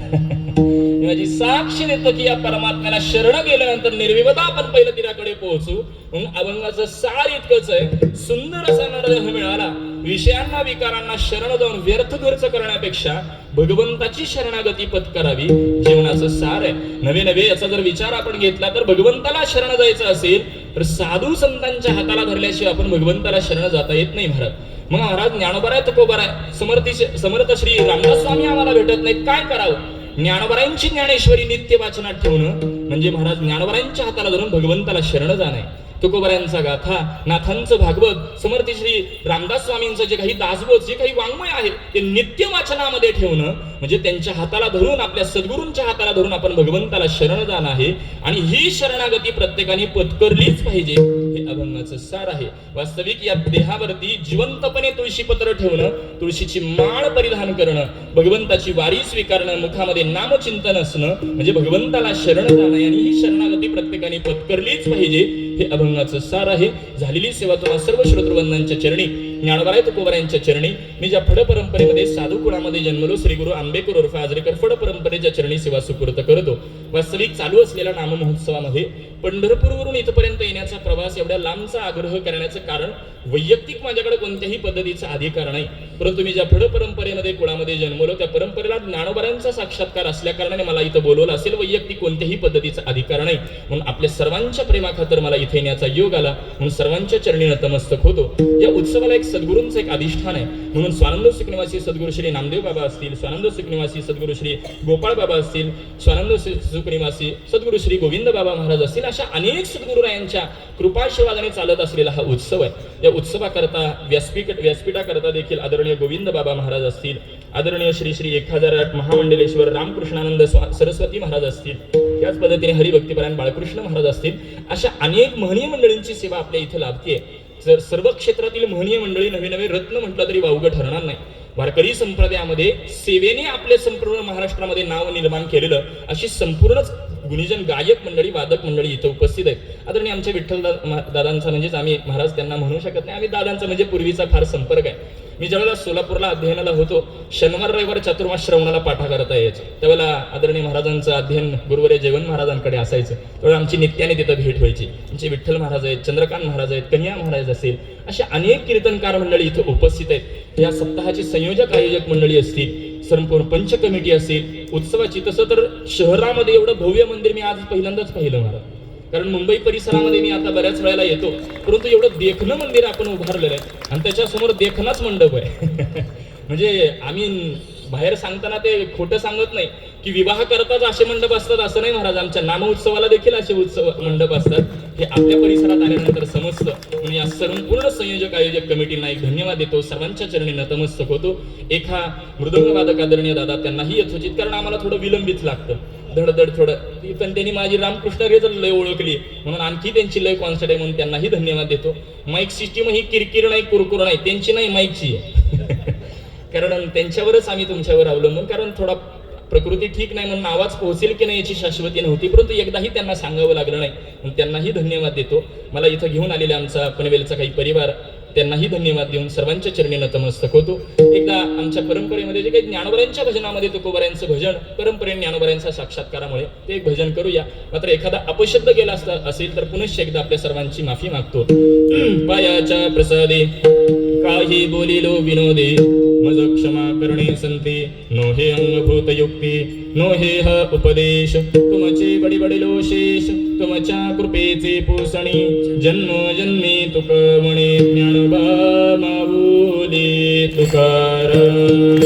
मी माझी साक्ष देतो की या परमात्म्याला शरण गेल्यानंतर निर्विवाद आपण पहिल्या तीराकडे पोहोचू. म्हणून अभंगाचं सार इतकंच आहे, सुंदर असा नरदेह मिळाला, विषयांना विकारांना शरण जाऊन व्यर्थ खर्च करण्यापेक्षा भगवंताची शरणागती पत्करावी जीवनाचं सार आहे. नवे नवे याचा जर विचार आपण घेतला तर भगवंताला शरण जायचं असेल तर साधू संतांच्या हाताला धरल्याशिवाय आपण भगवंताला शरण जाता येत नाही महाराज. मग महाराज ज्ञानोबाराय तुकोबाराय समर्थ श्री रामदास स्वामी आम्हाला भेटत नाहीत, काय करावं? ज्ञानोबारायांची ज्ञानेश्वरी नित्य वाचनात ठेवणं म्हणजे महाराज ज्ञानोबारायांच्या हाताला धरून भगवंताला शरण जाणं. तुकोबारायांचा गाथा, नाथांचं भागवत, समर्थ श्री रामदास स्वामींचं जे काही दासबोध, जे काही वाङ्मय आहे ते नित्य वाचनामध्ये ठेवणं म्हणजे त्यांच्या हाताला धरून, आपल्या सद्गुरूंच्या हाताला धरून आपण भगवंताला शरण जाणं आहे. आणि ही शरणागती प्रत्येकाने पत्करलीच पाहिजे, हे अभंगाचं सार आहे. वास्तविक या देहावरती जिवंतपणे तुळशीपत्र ठेवणं, तुळशीची माळ परिधान करणं, भगवंताची वारी स्वीकारणं, मुखामध्ये नामचिंतन असणं म्हणजे भगवंताला शरण जाणं. आणि ही शरणागती प्रत्येकाने पत्करलीच पाहिजे, हे अभंगाचं सार आहे. झालेली सेवा तुम्हा सर्व श्रोतृवंदांच्या चरणी, ज्ञानोबाराय तुकोबारायांच्या चरणी, मी ज्या फड परंपरेमध्ये साधू कुळामध्ये जन्मलो श्री गुरु आंबेकर उर्फ आजरेकर फड परंपरेच्या चरणी सेवा सुपूर्त करतो. वास्तविक चालू असलेल्या नाम महोत्सवामध्ये पंढरपूरवरून इथपर्यंत येण्याचा प्रवास, एवढ्या लांबचा आग्रह करण्याचं कारण वैयक्तिक माझ्याकडे कोणत्याही पद्धतीचा अधिकार नाही, परंतु मी ज्या फड परंपरेमध्ये कुळामध्ये जन्मलो त्या परंपरेला ज्ञानोबारायांचा साक्षात्कार असल्या कारणाने मला इथं बोलवलं असेल. वैयक्तिक कोणत्याही पद्धतीचा अधिकार नाही, म्हणून आपल्या सर्वांच्या प्रेमाखातर मला इथे येण्याचा योग आला, म्हणून सर्वांच्या चरणी नतमस्तक होतो. या उत्सवाला एक सद्गुरूंचं एक अधिष्ठान आहे, म्हणून स्वानंद सुख निवासी सद्गुरू श्री नामदेव बाबा असतील, स्वानंद सुख निवासी सद्गुरू श्री गोपाळ बाबा असतील, स्वानंद सुख निवासी सद्गुरू श्री गोविंद बाबा महाराज असतील, अशा अनेक सद्गुरूरायांच्या कृपाशीर्वादाने चालत असलेला हा उत्सव आहे. या उत्सवाकरता व्यासपीठाकरता देखील आदरणीय गोविंद बाबा महाराज असतील, आदरणीय श्री श्री 1008 महामंडलेश्वर रामकृष्णानंद सरस्वती महाराज असतील, त्याच पद्धतीने हरिभक्तीपरायण बाळकृष्ण महाराज असतील, अशा अनेक महनीय मंडळींची सेवा आपल्या इथे लाभते. जर सर्व क्षेत्रातील महनीय मंडळी नवे नवे रत्न म्हटलं तरी वावगं ठरणार नाही. वारकरी संप्रदायामध्ये सेवेने आपले संपूर्ण महाराष्ट्रामध्ये नाव निर्माण केलेलं अशी संपूर्णच गुणीजन गायक मंडळी, वादक मंडळी इथं उपस्थित आहेत. आदरणीय आमच्या विठ्ठल दादांचा म्हणजेच आम्ही महाराज त्यांना म्हणू शकत नाही, आम्ही दादांचा म्हणजे पूर्वीचा फार संपर्क आहे. मी ज्यावेळेला सोलापूरला अध्ययनाला होतो, शनिवार रविवार चातुर्मास श्रवणाला पाठा करता यायचं. त्यावेळेला आदरणीय महाराजांचं अध्ययन गुरुवर्य जयवंत महाराजांकडे असायचं. त्यावेळेला आमची नित्याने तिथं भेट व्हायची. आमचे विठ्ठल महाराज आहेत, चंद्रकांत महाराज आहेत, कन्या महाराज असेल, अशा अनेक कीर्तनकार मंडळी इथं उपस्थित आहेत. या सप्ताहाची संयोजक आयोजक मंडळी असतील, संपूर्ण पंच कमिटी असेल उत्सवाची. तसं तर शहरामध्ये एवढं भव्य मंदिर मी आज पहिल्यांदाच पाहिलं महाराज, कारण मुंबई परिसरामध्ये मी आता बऱ्याच वेळेला येतो, परंतु एवढं देखणं मंदिर आपण उभारलेलं आहे आणि त्याच्यासमोर देखणाच मंडप आहे. म्हणजे आम्ही बाहेर सांगताना ते खोटं सांगत नाही की विवाह करताच असे मंडप असतात असं नाही महाराज, आमच्या नाम उत्सवाला देखील असे उत्सव मंडप असतात. हे आपल्या परिसरात आल्यानंतर समजतं. म्हणून या संपूर्ण संयोजक आयोजक कमिटींना एक धन्यवाद देतो, सर्वांच्या चरणी नतमस्तक होतो. एका मृदंग वादक आदरणीय दादा त्यांनाही यथोचित, कारण आम्हाला थोडं विलंबित लागतं, धडधड थोडं. पण त्यांनी माझी रामकृष्ण रेजर लय ओळखली म्हणून आणखी त्यांची लय कॉन्सर्ट आहे म्हणून त्यांनाही धन्यवाद देतो. माईक सिस्टीम ही किरकिर नाही, कुरकुर नाही, त्यांची नाही, माईकची आहे. कारण त्यांच्यावरच आम्ही तुमच्यावर अवलंबून, कारण थोडा प्रकृती ठीक नाही म्हणून आवाज पोहोचेल की नाही याची शाश्वती नव्हती, परंतु एकदाही त्यांना सांगावं लागलं नाही म्हणून त्यांनाही धन्यवाद देतो. मला इथं घेऊन आलेले आमचा पनवेलचा काही परिवार, त्यांनाही धन्यवाद देऊन सर्वांच्या चरणी नतमस्तक होतो. एकदा आमच्या परंपरेमध्ये जे काही ज्ञानोबरांच्या भजनामध्ये तुकोबाऱ्यांचं भजन, परंपरेने ज्ञानोबरांच्या साक्षात्कारामुळे ते एक भजन करूया. मात्र एखादा अपशब्द गेला असेल तर पुनश्च एकदा आपल्या सर्वांची माफी मागतो. पायाच्या प्रसादे काही बोलिलो विनोदे, मज क्षमा करणे संते, नो हे अंगभूत युक्ती, नो हे ह उपदेश, तुमचे बडी बडिलो शेष, तुमच्या कृपेचे पोसणी, जन्मोजन्मी तुक म्हणे ज्ञानोबा माऊली तुकाराम.